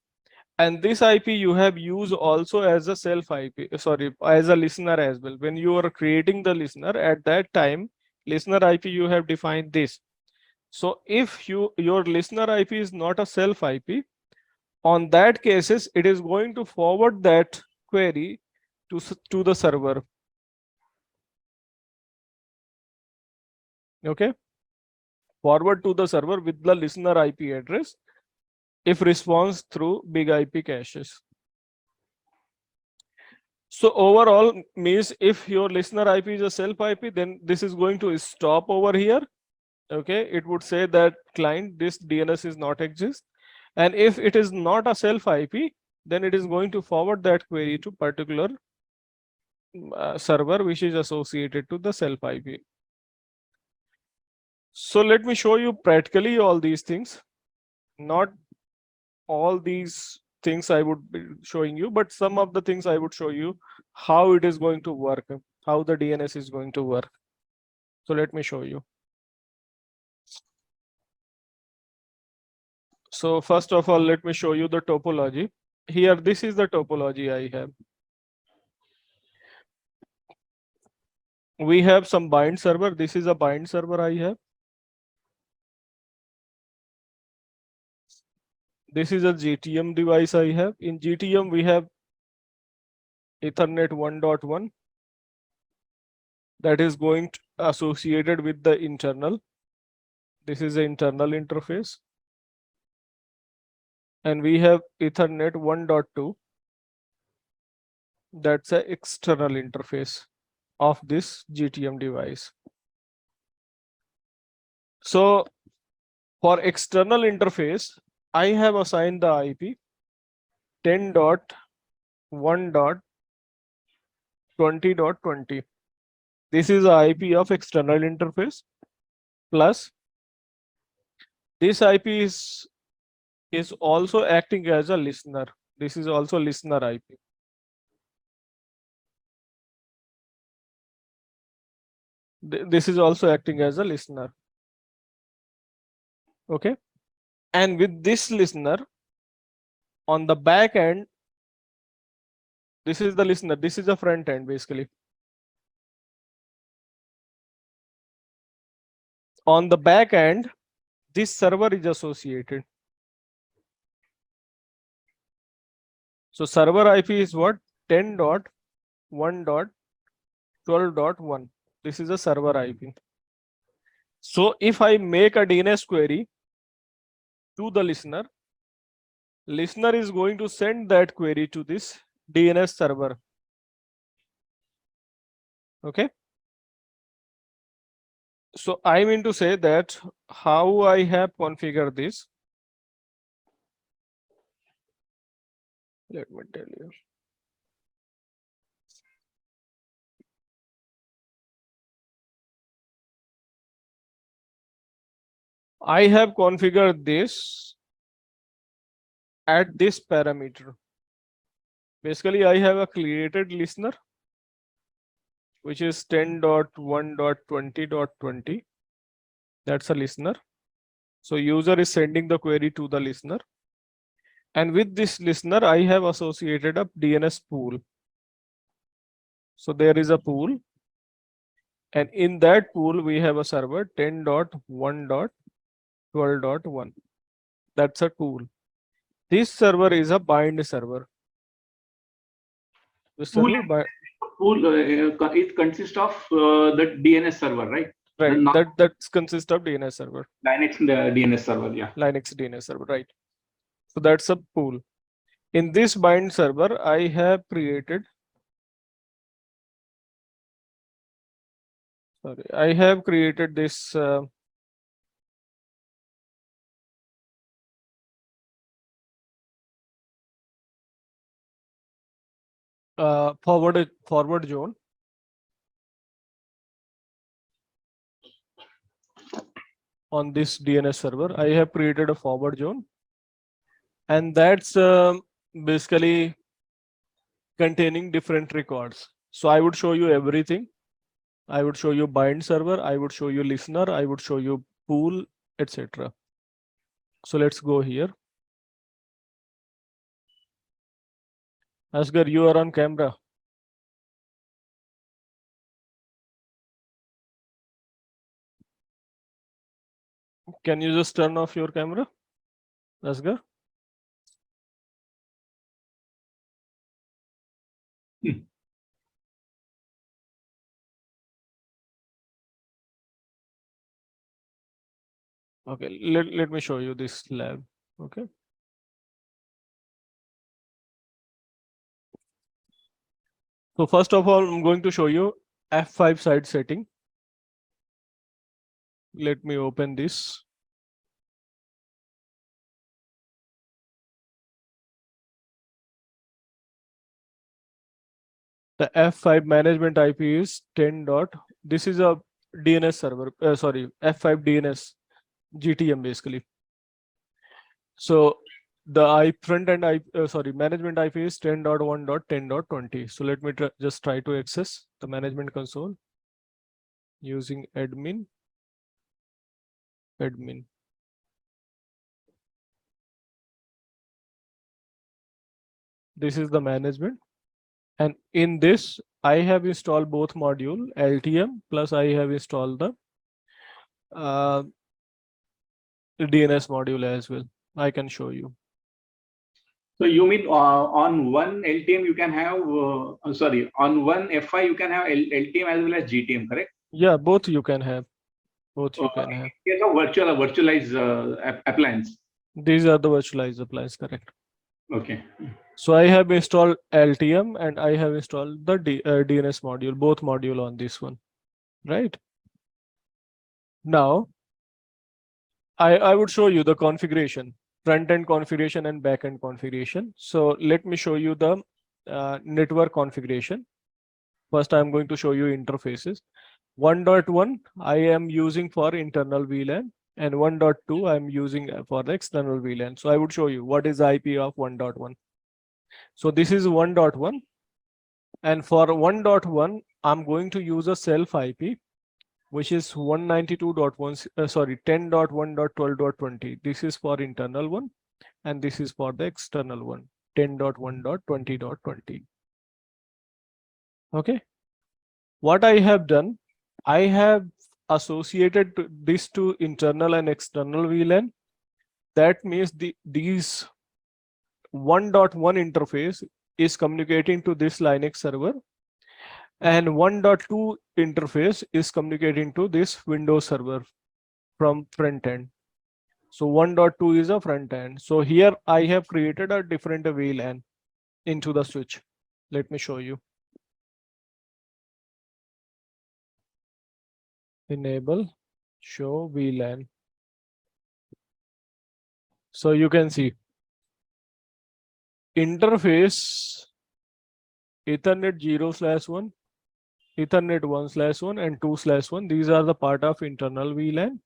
And this IP you have used also as a self IP, sorry, as a listener as well. When you are creating the listener, at that time, listener IP you have defined this. So if your listener IP is not a self IP, on that cases, it is going to forward that query to the server. Okay, forward to the server with the listener IP address if response through big IP caches. So overall means if your listener IP is a self IP, then this is going to stop over here. Okay, it would say that client, this DNS is not exist. And if it is not a self IP, then it is going to forward that query to particular server which is associated to the self IP. So let me show you practically all these things. Not all these things I would be showing you, but some of the things I would show you how it is going to work, how the DNS is going to work. So let me show you. So first of all, let me show you the topology. Here, this is the topology I have. We have some bind server. This is a bind server I have. This is a GTM device I have. In GTM, we have Ethernet 1.1 that is going to associated with the internal. This is the internal interface. And we have Ethernet 1.2. That's the external interface of this GTM device. So for external interface, I have assigned the IP 10.1.20.20. This is the IP of external interface, plus this IP is also acting as a listener. This is also listener IP. This is also acting as a listener. Okay. And with this listener on the back end, this is the listener. This is the front end basically. On the back end, this server is associated. So server IP is what? 10.1.12.1. This is a server IP. So if I make a DNS query to the listener is going to send that query to this DNS server. Okay. So I mean to say that how I have configured this. Let me tell you. I have configured this at this parameter. Basically, I have a created listener, which is 10.1.20.20. That's a listener. So user is sending the query to the listener. And with this listener, I have associated a DNS pool. So there is a pool. And in that pool, we have a server 10.1.12.1. That's a tool. This server is a bind server. The server Pool, it consists of the DNS server, right? right. That consists of DNS server. Linux DNS server, yeah. Linux DNS server, right. So that's a pool. In this bind server, I have created. Sorry, I have created this. Forward zone. On this DNS server, I have created a forward zone, and that's basically containing different records. So I would show you everything. I would show you bind server, I would show you listener, I would show you pool, etc. So let's go here. Asgar, you are on camera. Can you just turn off your camera, Asgar? Okay, let me show you this lab. Okay. So first of all, I'm going to show you F5 site setting. Let me open this. The F5 management IP is 10 dot. This is a DNS server. Sorry, F5 DNS GTM basically. So the front end management IP is 10.1.10.20. So let me just try to access the management console using admin. This is the management. And in this, I have installed both module LTM plus I have installed the DNS module as well. I can show you. So you mean on one LTM you can have, on one F5 you can have LTM as well as GTM, correct? Yeah, both you can have. Both you can have. In case of virtualized appliance. These are the virtualized appliance, correct? Okay. So I have installed LTM and I have installed the DNS module, both module on this one, right? Now, I would show you the configuration, front-end configuration and back-end configuration. So let me show you the network configuration. First, I'm going to show you interfaces. 1.1 I am using for internal VLAN and 1.2 I'm using for the external VLAN. So I would show you what is the IP of 1.1. So this is 1.1. And for 1.1, I'm going to use a self IP, which is 10.1.12.20. This is for internal one, and this is for the external one, 10.1.20.20. Okay. What I have done, I have associated this to internal and external VLAN. That means these 1.1 interface is communicating to this Linux server, and 1.2 interface is communicating to this Windows server from front end. So 1.2 is a front end. So here I have created a different VLAN into the switch. Let me show you. Enable show VLAN. So you can see interface Ethernet 0/1, Ethernet 1/1 and 2/1. These are the part of internal VLAN.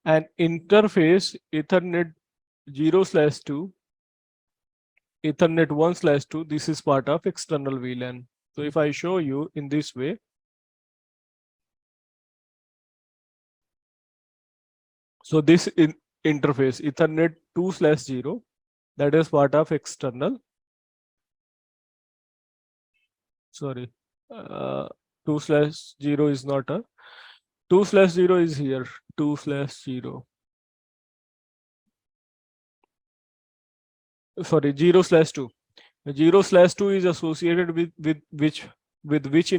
And interface Ethernet 0/2, Ethernet 1/2. This is part of external VLAN. So if I show you in this way, so this interface Ethernet 2/0, that is part of external. Sorry, 2/0 is not a 2/0 is here. 2/0. Sorry, 0/2. 0/2 is associated with which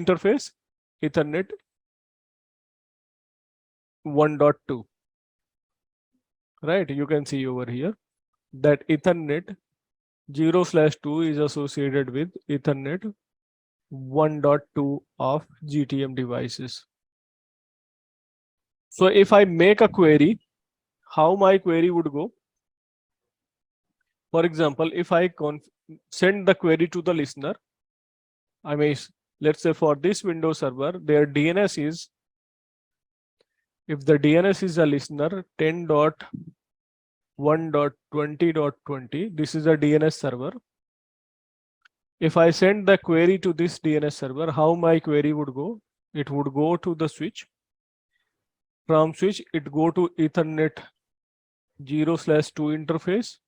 interface? Ethernet 1.2. Right? You can see over here that Ethernet 0/2 is associated with Ethernet 1.2 of GTM devices. So if I make a query, how my query would go? For example, if I send the query to the listener, I may, let's say for this Windows server, their DNS is, if the DNS is a listener 10.1.20.20, this is a DNS server. If I send the query to this DNS server, how my query would go? It would go to the switch. From switch, it go to Ethernet 0/2 interface.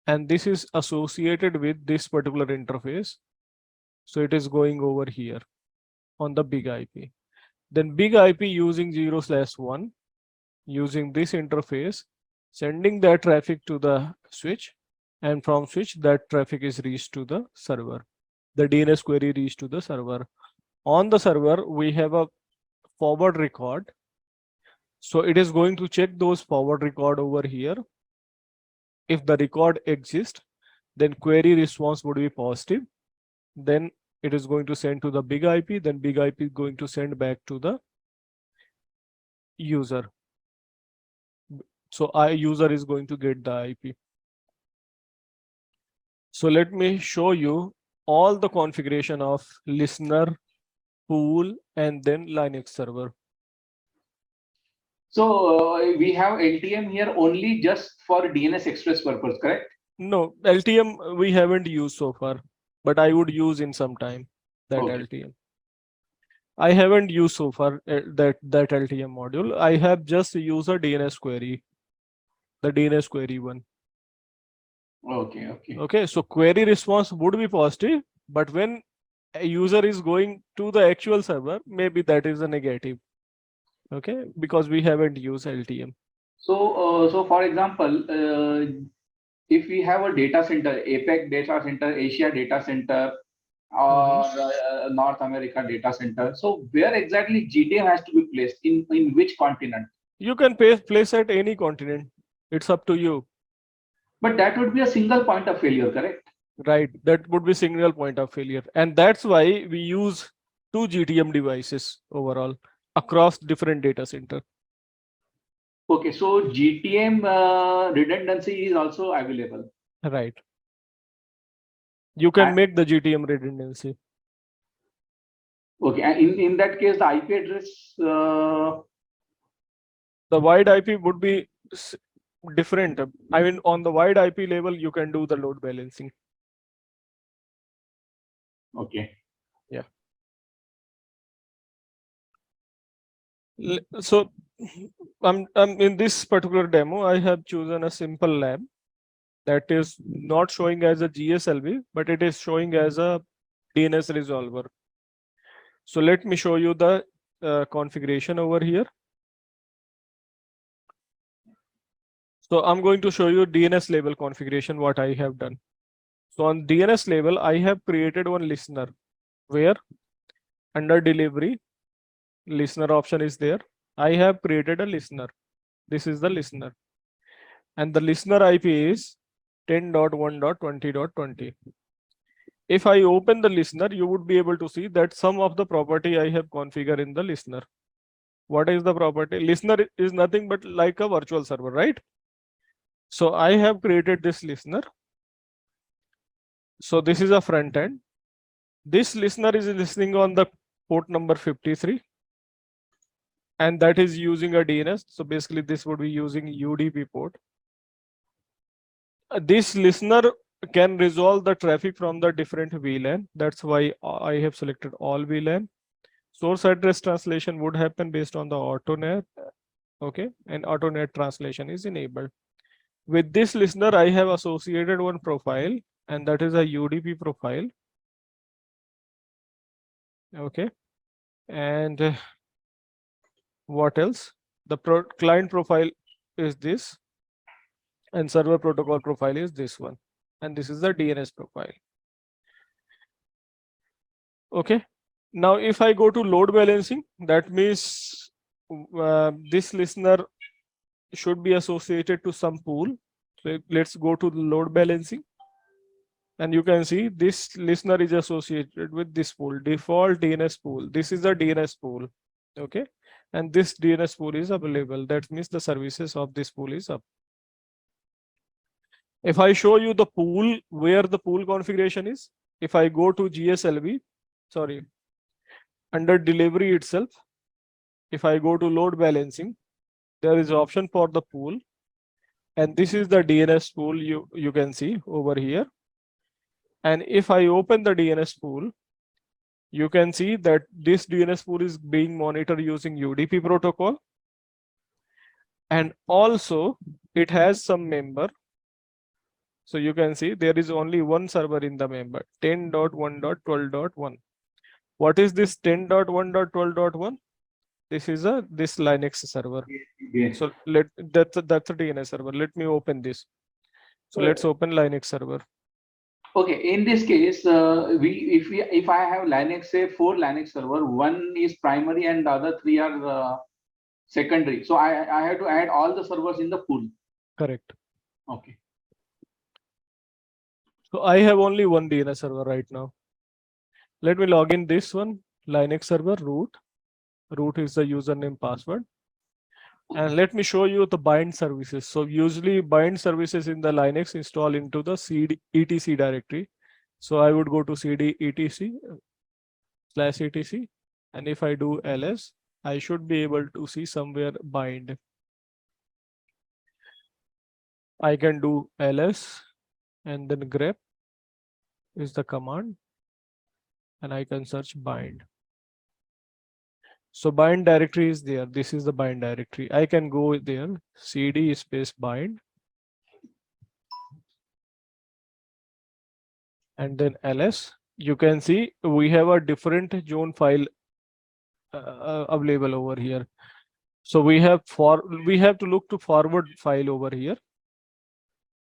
And this is associated with this particular interface. So it is going over here on the big IP. Then big IP using 0/1, using this interface, sending that traffic to the switch. And from switch, that traffic is reached to the server. The DNS query reached to the server. On the server, we have a forward record. So it is going to check those forward record over here. If the record exists, then query response would be positive. Then it is going to send to the big IP. Then big IP is going to send back to the user. So user is going to get the IP. So let me show you all the configuration of listener, pool, and then Linux server. So we have LTM here only just for DNS Express purpose, correct? No, LTM we haven't used so far, but I would use in some time that Okay. LTM. I haven't used so far that LTM module. I have just used a DNS query, the DNS query one. Okay. Okay. Okay, so query response would be positive, but when a user is going to the actual server, maybe that is a negative. Okay, because we haven't used LTM. So for example, if we have a data center, APEC data center, Asia data center, or North America data center, so where exactly GTM has to be placed in which continent? You can place at any continent. It's up to you. But that would be a single point of failure, correct? Right, that would be single point of failure, and that's why we use two GTM devices overall across different data center. Okay, so GTM redundancy is also available. Right, you can And, make the GTM redundancy. okay, and in that case, the IP address. The wide IP would be different. I mean, on the wide IP level, you can do the load balancing. Okay. Yeah. So I'm in this particular demo, I have chosen a simple lab that is not showing as a GSLV, but it is showing as a DNS resolver. So let me show you the configuration over here. So I'm going to show you DNS label configuration, what I have done. So on DNS label, I have created one listener where under delivery, listener option is there. I have created a listener. This is the listener. And the listener IP is 10.1.20.20. If I open the listener, you would be able to see that some of the property I have configured in the listener. What is the property? Listener is nothing but like a virtual server, right? So I have created this listener. So this is a front end. This listener is listening on the port number 53. And that is using a DNS. So basically this would be using UDP port. This listener can resolve the traffic from the different VLAN. That's why I have selected all VLAN. Source address translation would happen based on the AutoNet. Okay, and AutoNet translation is enabled. With this listener, I have associated one profile, and that is a UDP profile. Okay, and what else? The client profile is this, and server protocol profile is this one, and this is the DNS profile. Okay, now if I go to load balancing, that means this listener should be associated to some pool. So let's go to the load balancing, and you can see this listener is associated with this pool, default DNS pool. This is the DNS pool. Okay, and this DNS pool is available. That means the services of this pool is up. If I show you the pool, where the pool configuration is, if I go to GSLV, sorry, under delivery itself, if I go to load balancing, there is option for the pool, and this is the DNS pool you can see over here. And if I open the DNS pool, you can see that this DNS pool is being monitored using UDP protocol, and also it has some member. So you can see there is only one server in the member, 10.1.12.1. What is this 10.1.12.1? This is this Linux server. Yeah. So that's a DNS server. Let me open this. So let's open Linux server. Okay, in this case, if I have Linux, say 4 Linux server, one is primary and the other 3 are secondary. So I have to add all the servers in the pool. Correct. Okay. So I have only one DNS server right now. Let me log in this one, Linux server root. Root is the username password. And let me show you the bind services. So usually bind services in the Linux install into the cd etc directory. So I would go to cd etc/etc, and if I do ls, I should be able to see somewhere bind. I can do ls and then grep is the command, and I can search bind. So bind directory is there. This is the bind directory. I can go there, cd space bind, and then ls. You can see we have a different zone file available over here. So we have to look to forward file over here.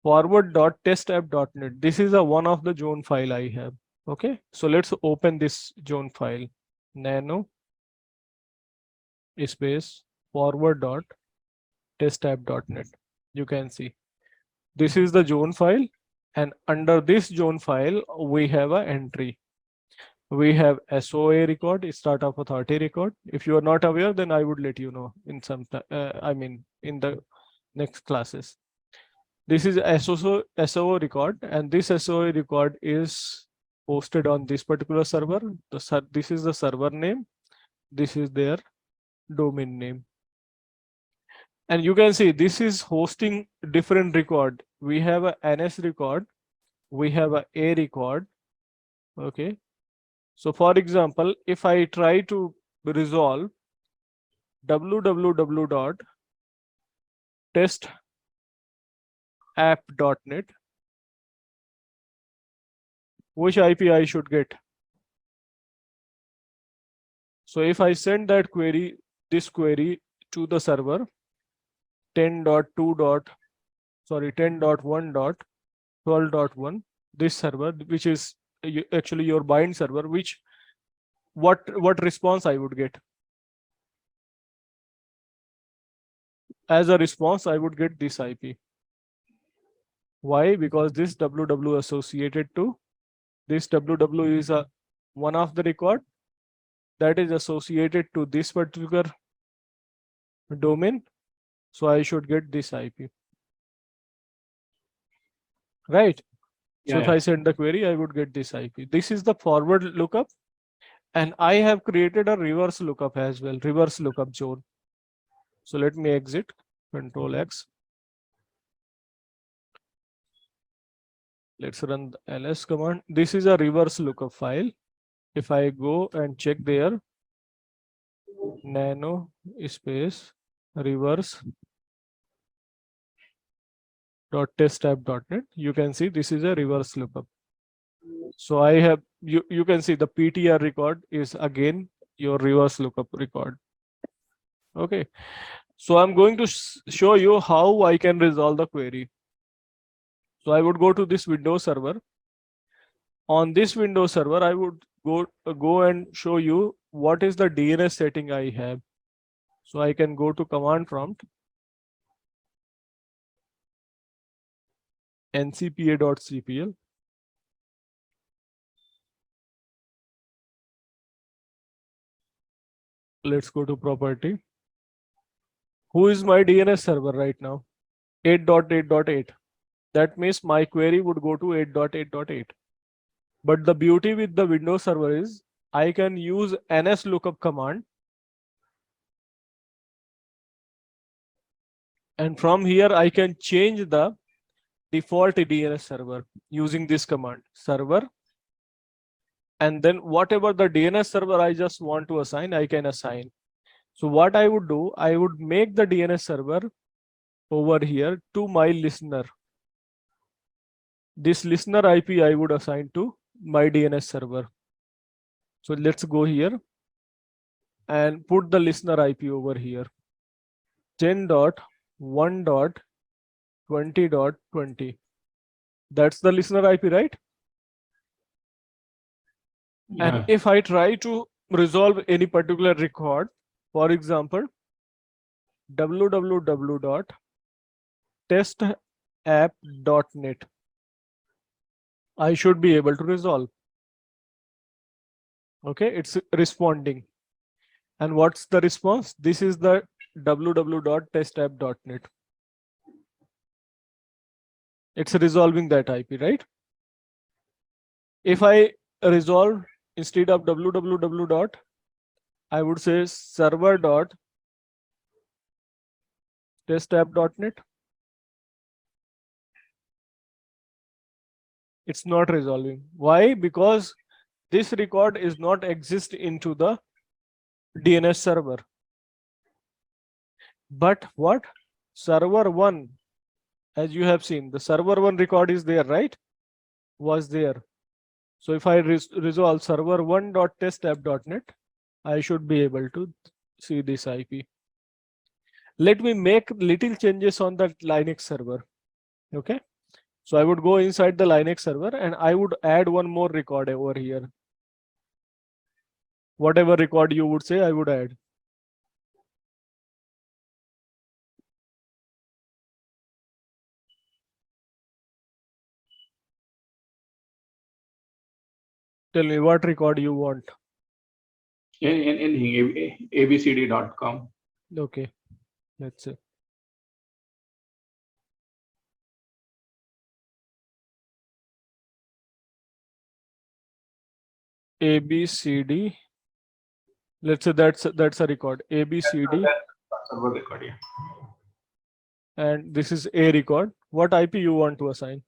Forward.testapp.net. This is a one of the zone file I have. Okay, so let's open this zone file. Nano space forward.testapp.net. You can see this is the zone file, and under this zone file we have an entry. We have SOA record, start of authority record. If you are not aware, then I would let you know in some I mean in the next classes. This is SOO record, and this SOA record is hosted on this particular server. This is the server name. This is their domain name. And you can see this is hosting different record. We have a NS record, we have a record. Okay. So for example, if I try to resolve www.testapp.net, which IP I should get? So if I send that query, this query to the server 10.1.12.1, this server, which is actually your bind server, which what response I would get? As a response, I would get this IP. Why? Because this www associated to this www is a one of the record that is associated to this particular domain. So I should get this IP. Right? So if I send the query, I would get this IP. This is the forward lookup. And I have created a reverse lookup as well, reverse lookup zone. So let me exit, Control X. Let's run the ls command. This is a reverse lookup file. If I go and check there, nano space reverse .testapp.net, you can see this is a reverse lookup. So I have, you can see the PTR record is again your reverse lookup record. Okay. So I'm going to show you how I can resolve the query. So I would go to this Windows server. On this Windows server, I would go and show you what is the DNS setting I have. So I can go to command prompt, ncpa.cpl. Let's go to property. Who is my DNS server right now? 8.8.8. That means my query would go to 8.8.8. But the beauty with the Windows server is I can use ns lookup command. And from here, I can change the default DNS server using this command, server. And then whatever the DNS server I just want to assign, I can assign. So what I would do, I would make the DNS server over here to my listener. This listener IP I would assign to my DNS server. So let's go here and put the listener IP over here. 10.1.20.20. That's the listener IP, right? And if I try to resolve any particular record, for example, www.testapp.net, I should be able to resolve. Okay, it's responding. And what's the response? This is the www.testapp.net. It's resolving that IP, right? If I resolve instead of www dot, I would say server dot testapp.net. It's not resolving. Why? Because this record is not exist into the DNS server. But what? Server 1, as you have seen, the server 1 record is there, right? Was there. So if I resolve server 1.testapp.net, I should be able to see this IP. Let me make little changes on that Linux server. Okay. So I would go inside the Linux server and I would add one more record over here. Whatever record you would say, I would add. Tell me what record you want. Anything, abcd.com. Okay, let's see. ABCD. Let's say that's a record. ABCD. Server record, yeah. And this is a record. What IP you want to assign?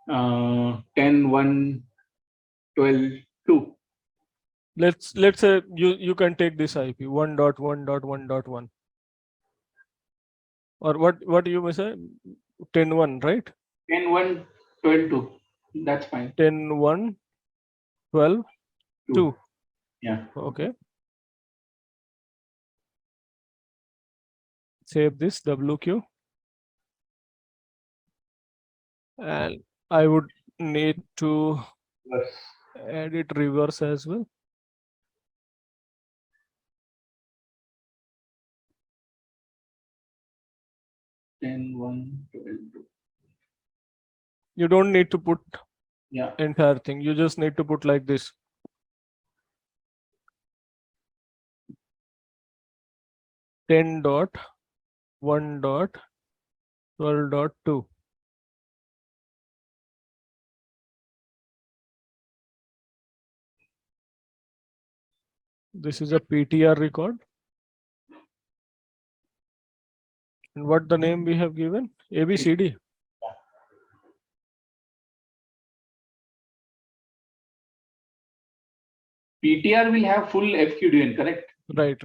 10.1.12.2. Let's say you can take this IP 1.1.1.1. Or what you may say? 10.1, right? 10.1.12.2. That's fine. 10.1.12.2. Yeah. Okay. Save this WQ. And I would need to edit reverse as well. You don't need to put entire thing. You just need to put like this. Ten dot 1.12.2. This is a PTR record. And what the name we have given? ABCD. PTR will have full FQDN, correct? Right.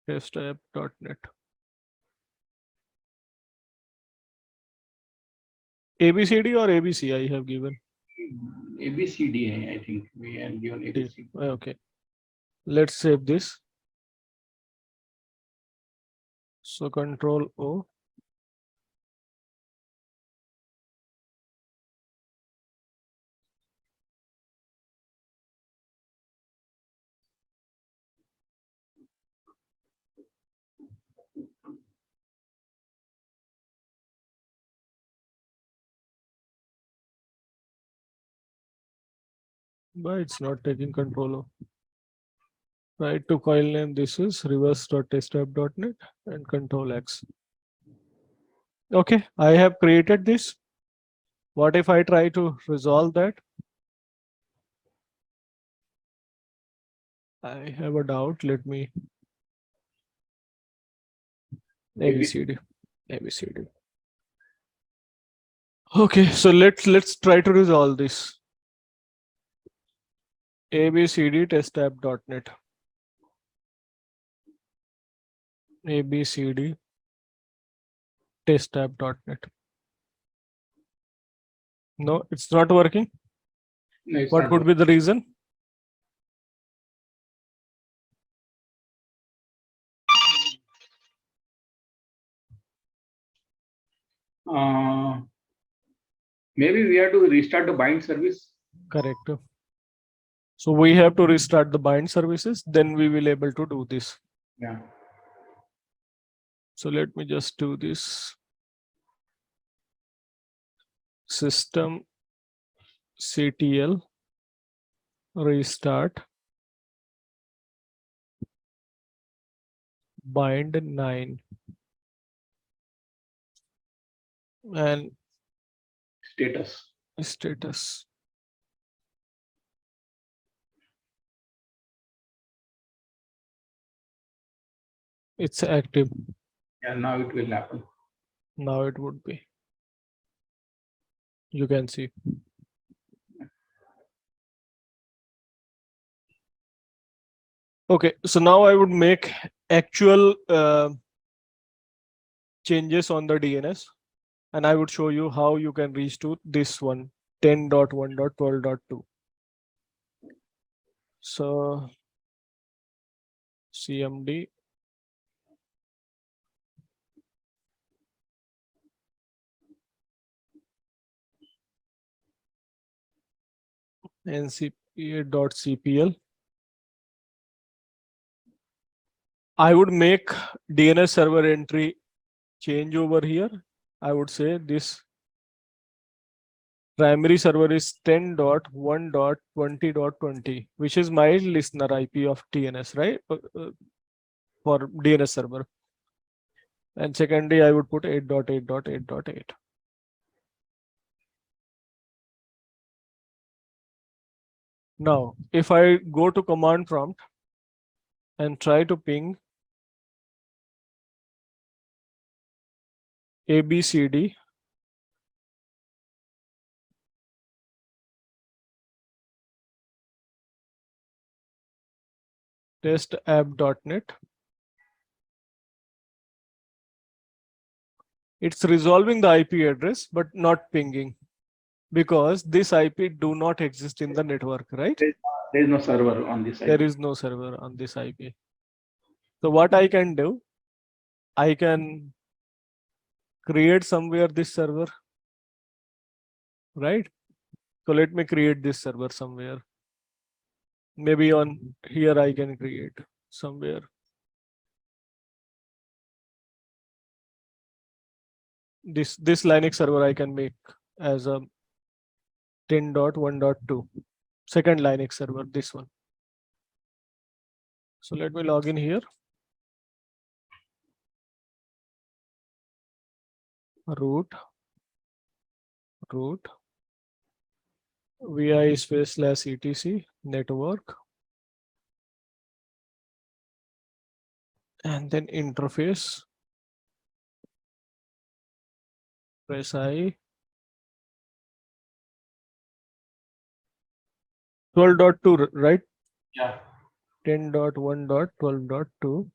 Testapp.net. ABCD or ABC I have given? ABCD, I think we have given ABCD. Okay. Let's save this. So Control O. But it's not taking control of. Right to file name. This is reverse.testapp.net and Control X. Okay, I have created this. What if I try to resolve that? I have a doubt. Let me ABCD. Okay, so let's try to resolve this. ABCD testapp.net. ABCD testapp.net. No, it's not working. No, it's What not could be the reason? Maybe we have to restart the bind service. Correct. So we have to restart the bind services, then we will able to do this. Yeah. So let me just do this. System CTL restart bind 9 and status. It's active. Yeah, now it will happen. Now it would be. You can see. Okay, so now I would make actual changes on the DNS, and I would show you how you can reach to this one, 10.1.12.2. So CMD ncpa.cpl. I would make DNS server entry change over here. I would say this primary server is 10.1.20.20, which is my listener IP of DNS, right? For DNS server. And secondly, I would put 8.8.8.8. Now, if I go to command prompt and try to ping ABCD, test app.net, it's resolving the IP address, but not pinging, because this IP do not exist in the network, right? There is no server on this side. There is no server on this IP. So what I can do, I can create somewhere this server, right? So let me create this server somewhere. Maybe on here I can create somewhere. This Linux server I can make as a 10.1.2. Second Linux server, this one. So let me log in here. Root vi /etc network, and then interface, press I. 12.2, right? Yeah. 10.1.12.2.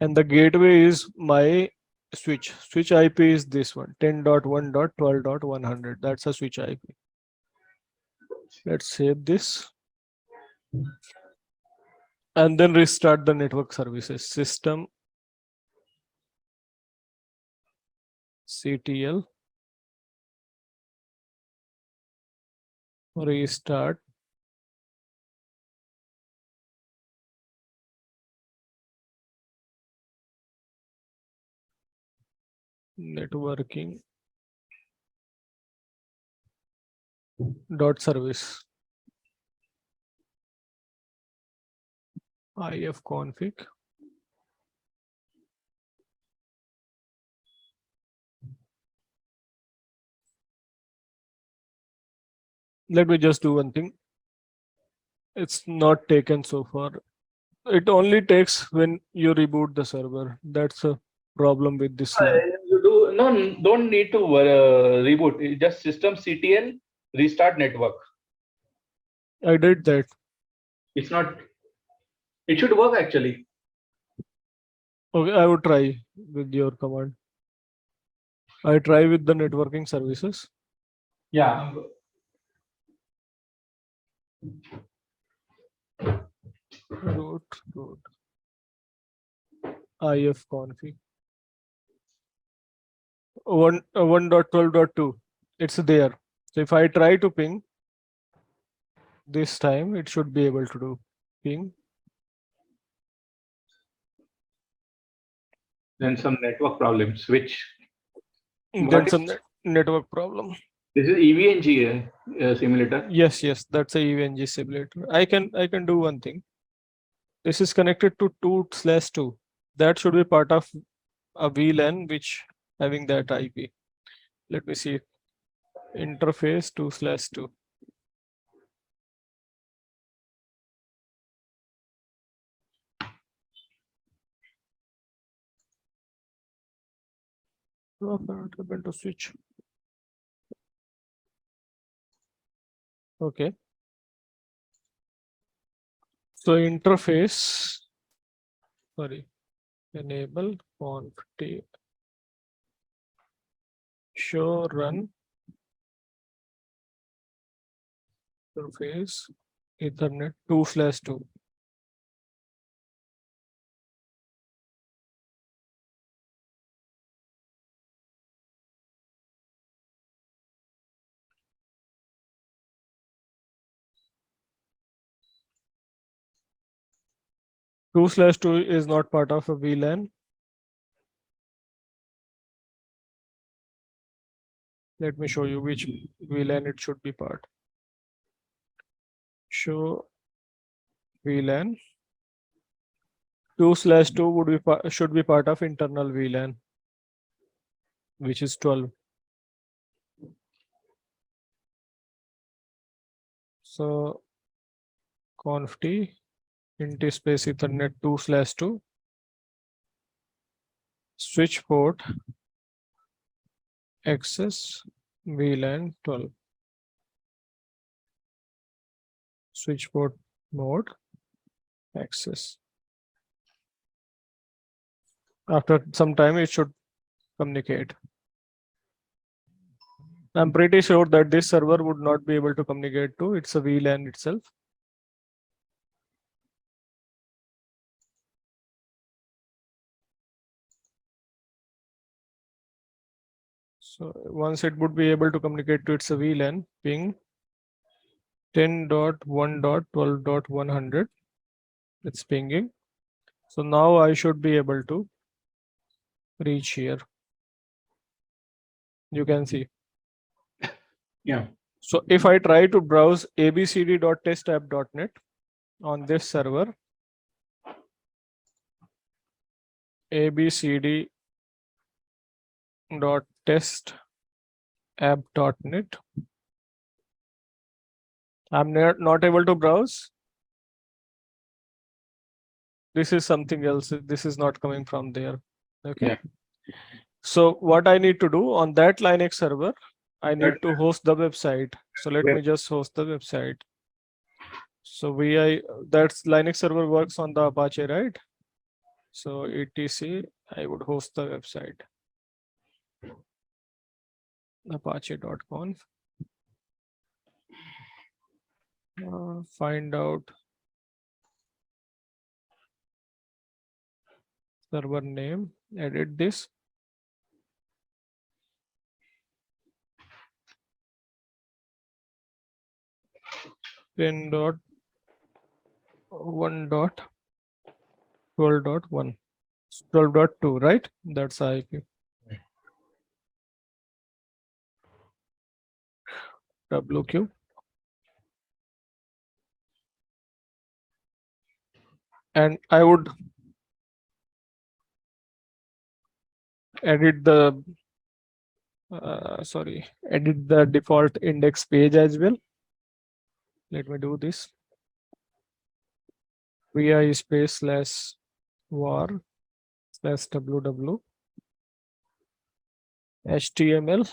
And the gateway is my switch. Switch IP is this one, 10.1.12.100. That's a switch IP. Let's save this. And then restart the network services. System CTL. Restart. Networking dot service. ifconfig. Let me just do one thing. It's not taken so far. It only takes when you reboot the server. That's a problem with this lab. Don't need to reboot. It's just system CTL restart network. I did that. It's not. It should work actually. Okay, I would try with your command. I try with the networking services. Yeah. Root ifconfig 1.12.2. It's there. So if I try to ping this time, it should be able to do ping. Then some network problem. Switch. Then some network problem. This is EVNG simulator. Yes, that's a EVNG simulator. I can do one thing. This is connected to 2/2. That should be part of a VLAN which having that IP. Let me see. Interface 2/2. To switch. Okay. So interface, sorry, enable conf show run interface Ethernet 2/2. Two slash two is not part of a VLAN. Let me show you which VLAN it should be part. Show VLAN. 2/2 would be should be part of internal VLAN, which is 12. So conf t int space Ethernet 2/2 switch port access VLAN 12. Switch port mode access. After some time, it should communicate. I'm pretty sure that this server would not be able to communicate to. It's a VLAN itself. So once it would be able to communicate to its a VLAN, ping 10.1.12.100. It's pinging. So now I should be able to reach here. You can see. Yeah. So if I try to browse abcd.testapp.net on this server, abcd.testapp.net, I'm not able to browse. This is something else. This is not coming from there. Okay. Yeah. So what I need to do on that Linux server, I need That- to host the website. So let Yeah. me just host the website. So that's Linux server works on the Apache, right? So etc, I would host the website. Apache.conf. Find out server name, edit this. Pin dot 1.12.1. 12.2, right? That's IP. WQ. And I would edit the edit the default index page as well. Let me do this. vi space /var /ww html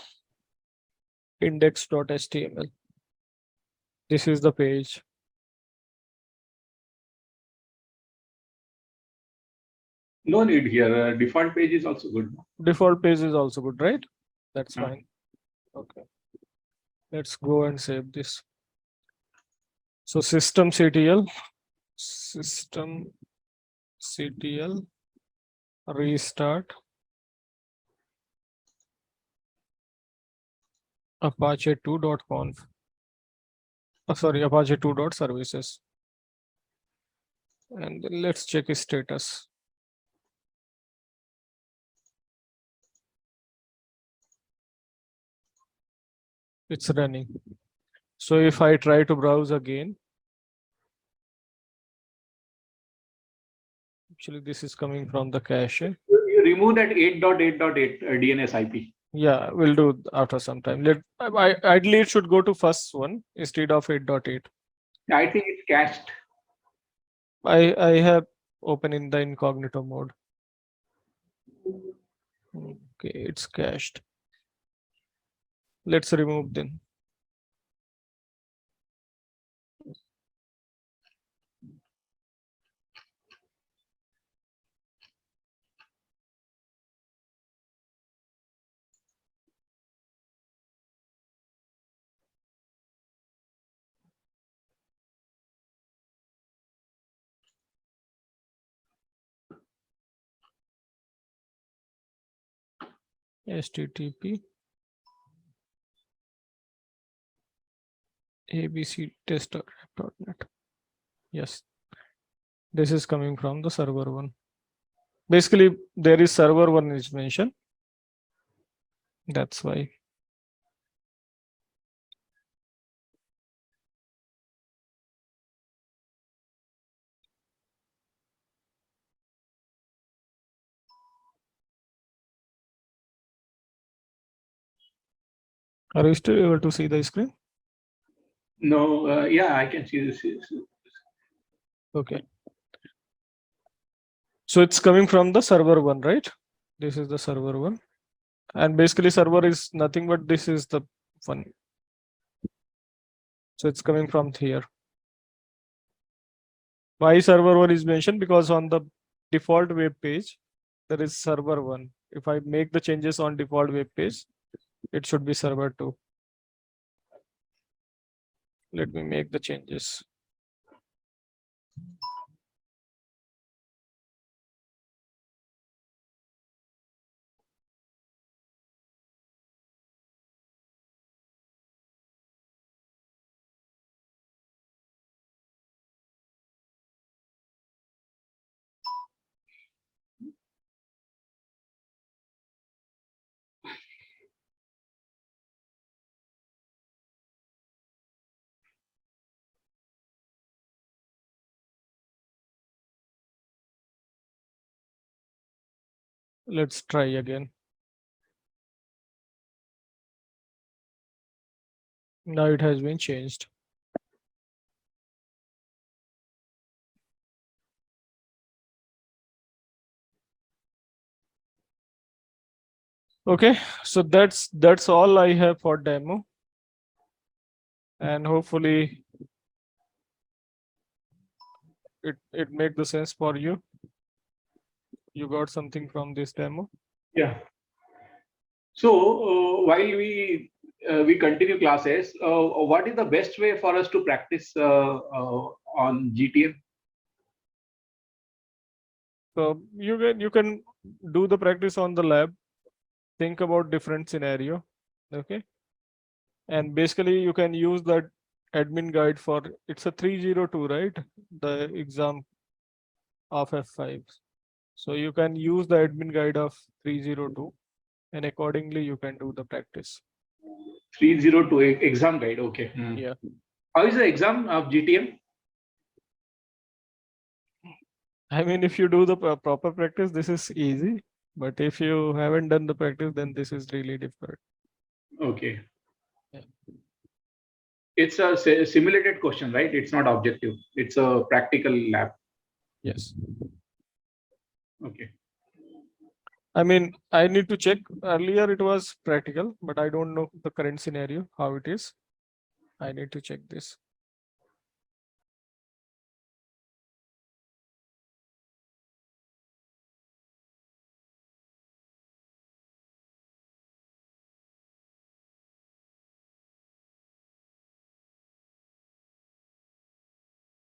index.html. This is the page. No need here. Default page is also good. Default page is also good, right? That's Yeah. fine. Okay. Let's go and save this. So systemctl restart apache2.conf. Apache 2.services. And then let's check its status. It's running. So if I try to browse again, Actually, this is coming from the cache. You remove that 8.8.8 DNS IP. Yeah, we'll do after some time. Ideally it should go to first one instead of 8.8. I think it's cached. I have open in the incognito mode. Okay, it's cached. Let's remove then. HTTP abctester.net. Yes, this is coming from the server one. Basically, there is server one is mentioned. That's why. Are you still able to see the screen? No, yeah, I can see this. Okay. So it's coming from the server one, right? This is the server one. And basically server is nothing but this is the one. So it's coming from here. Why server one is mentioned? Because on the default web page, there is server one. If I make the changes on default web page, it should be server two. Let me make the changes. Let's try again. Now it has been changed. Okay, so that's all I have for demo. And hopefully it make the sense for you. You got something from this demo. Yeah. So while we continue classes, what is the best way for us to practice on GTM? So you can do the practice on the lab. Think about different scenario. Okay. And basically you can use that admin guide for it's a 302, right? The exam of F5. So you can use the admin guide of 302 and accordingly you can do the practice. 302 exam guide. Okay. Yeah. How is the exam of GTM? I mean, if you do the proper practice, this is easy. But if you haven't done the practice, then this is really difficult. Okay. Yeah. It's a simulated question, right? It's not objective. It's a practical lab. Yes. Okay. I mean, I need to check. Earlier it was practical, but I don't know the current scenario, how it is. I need to check this.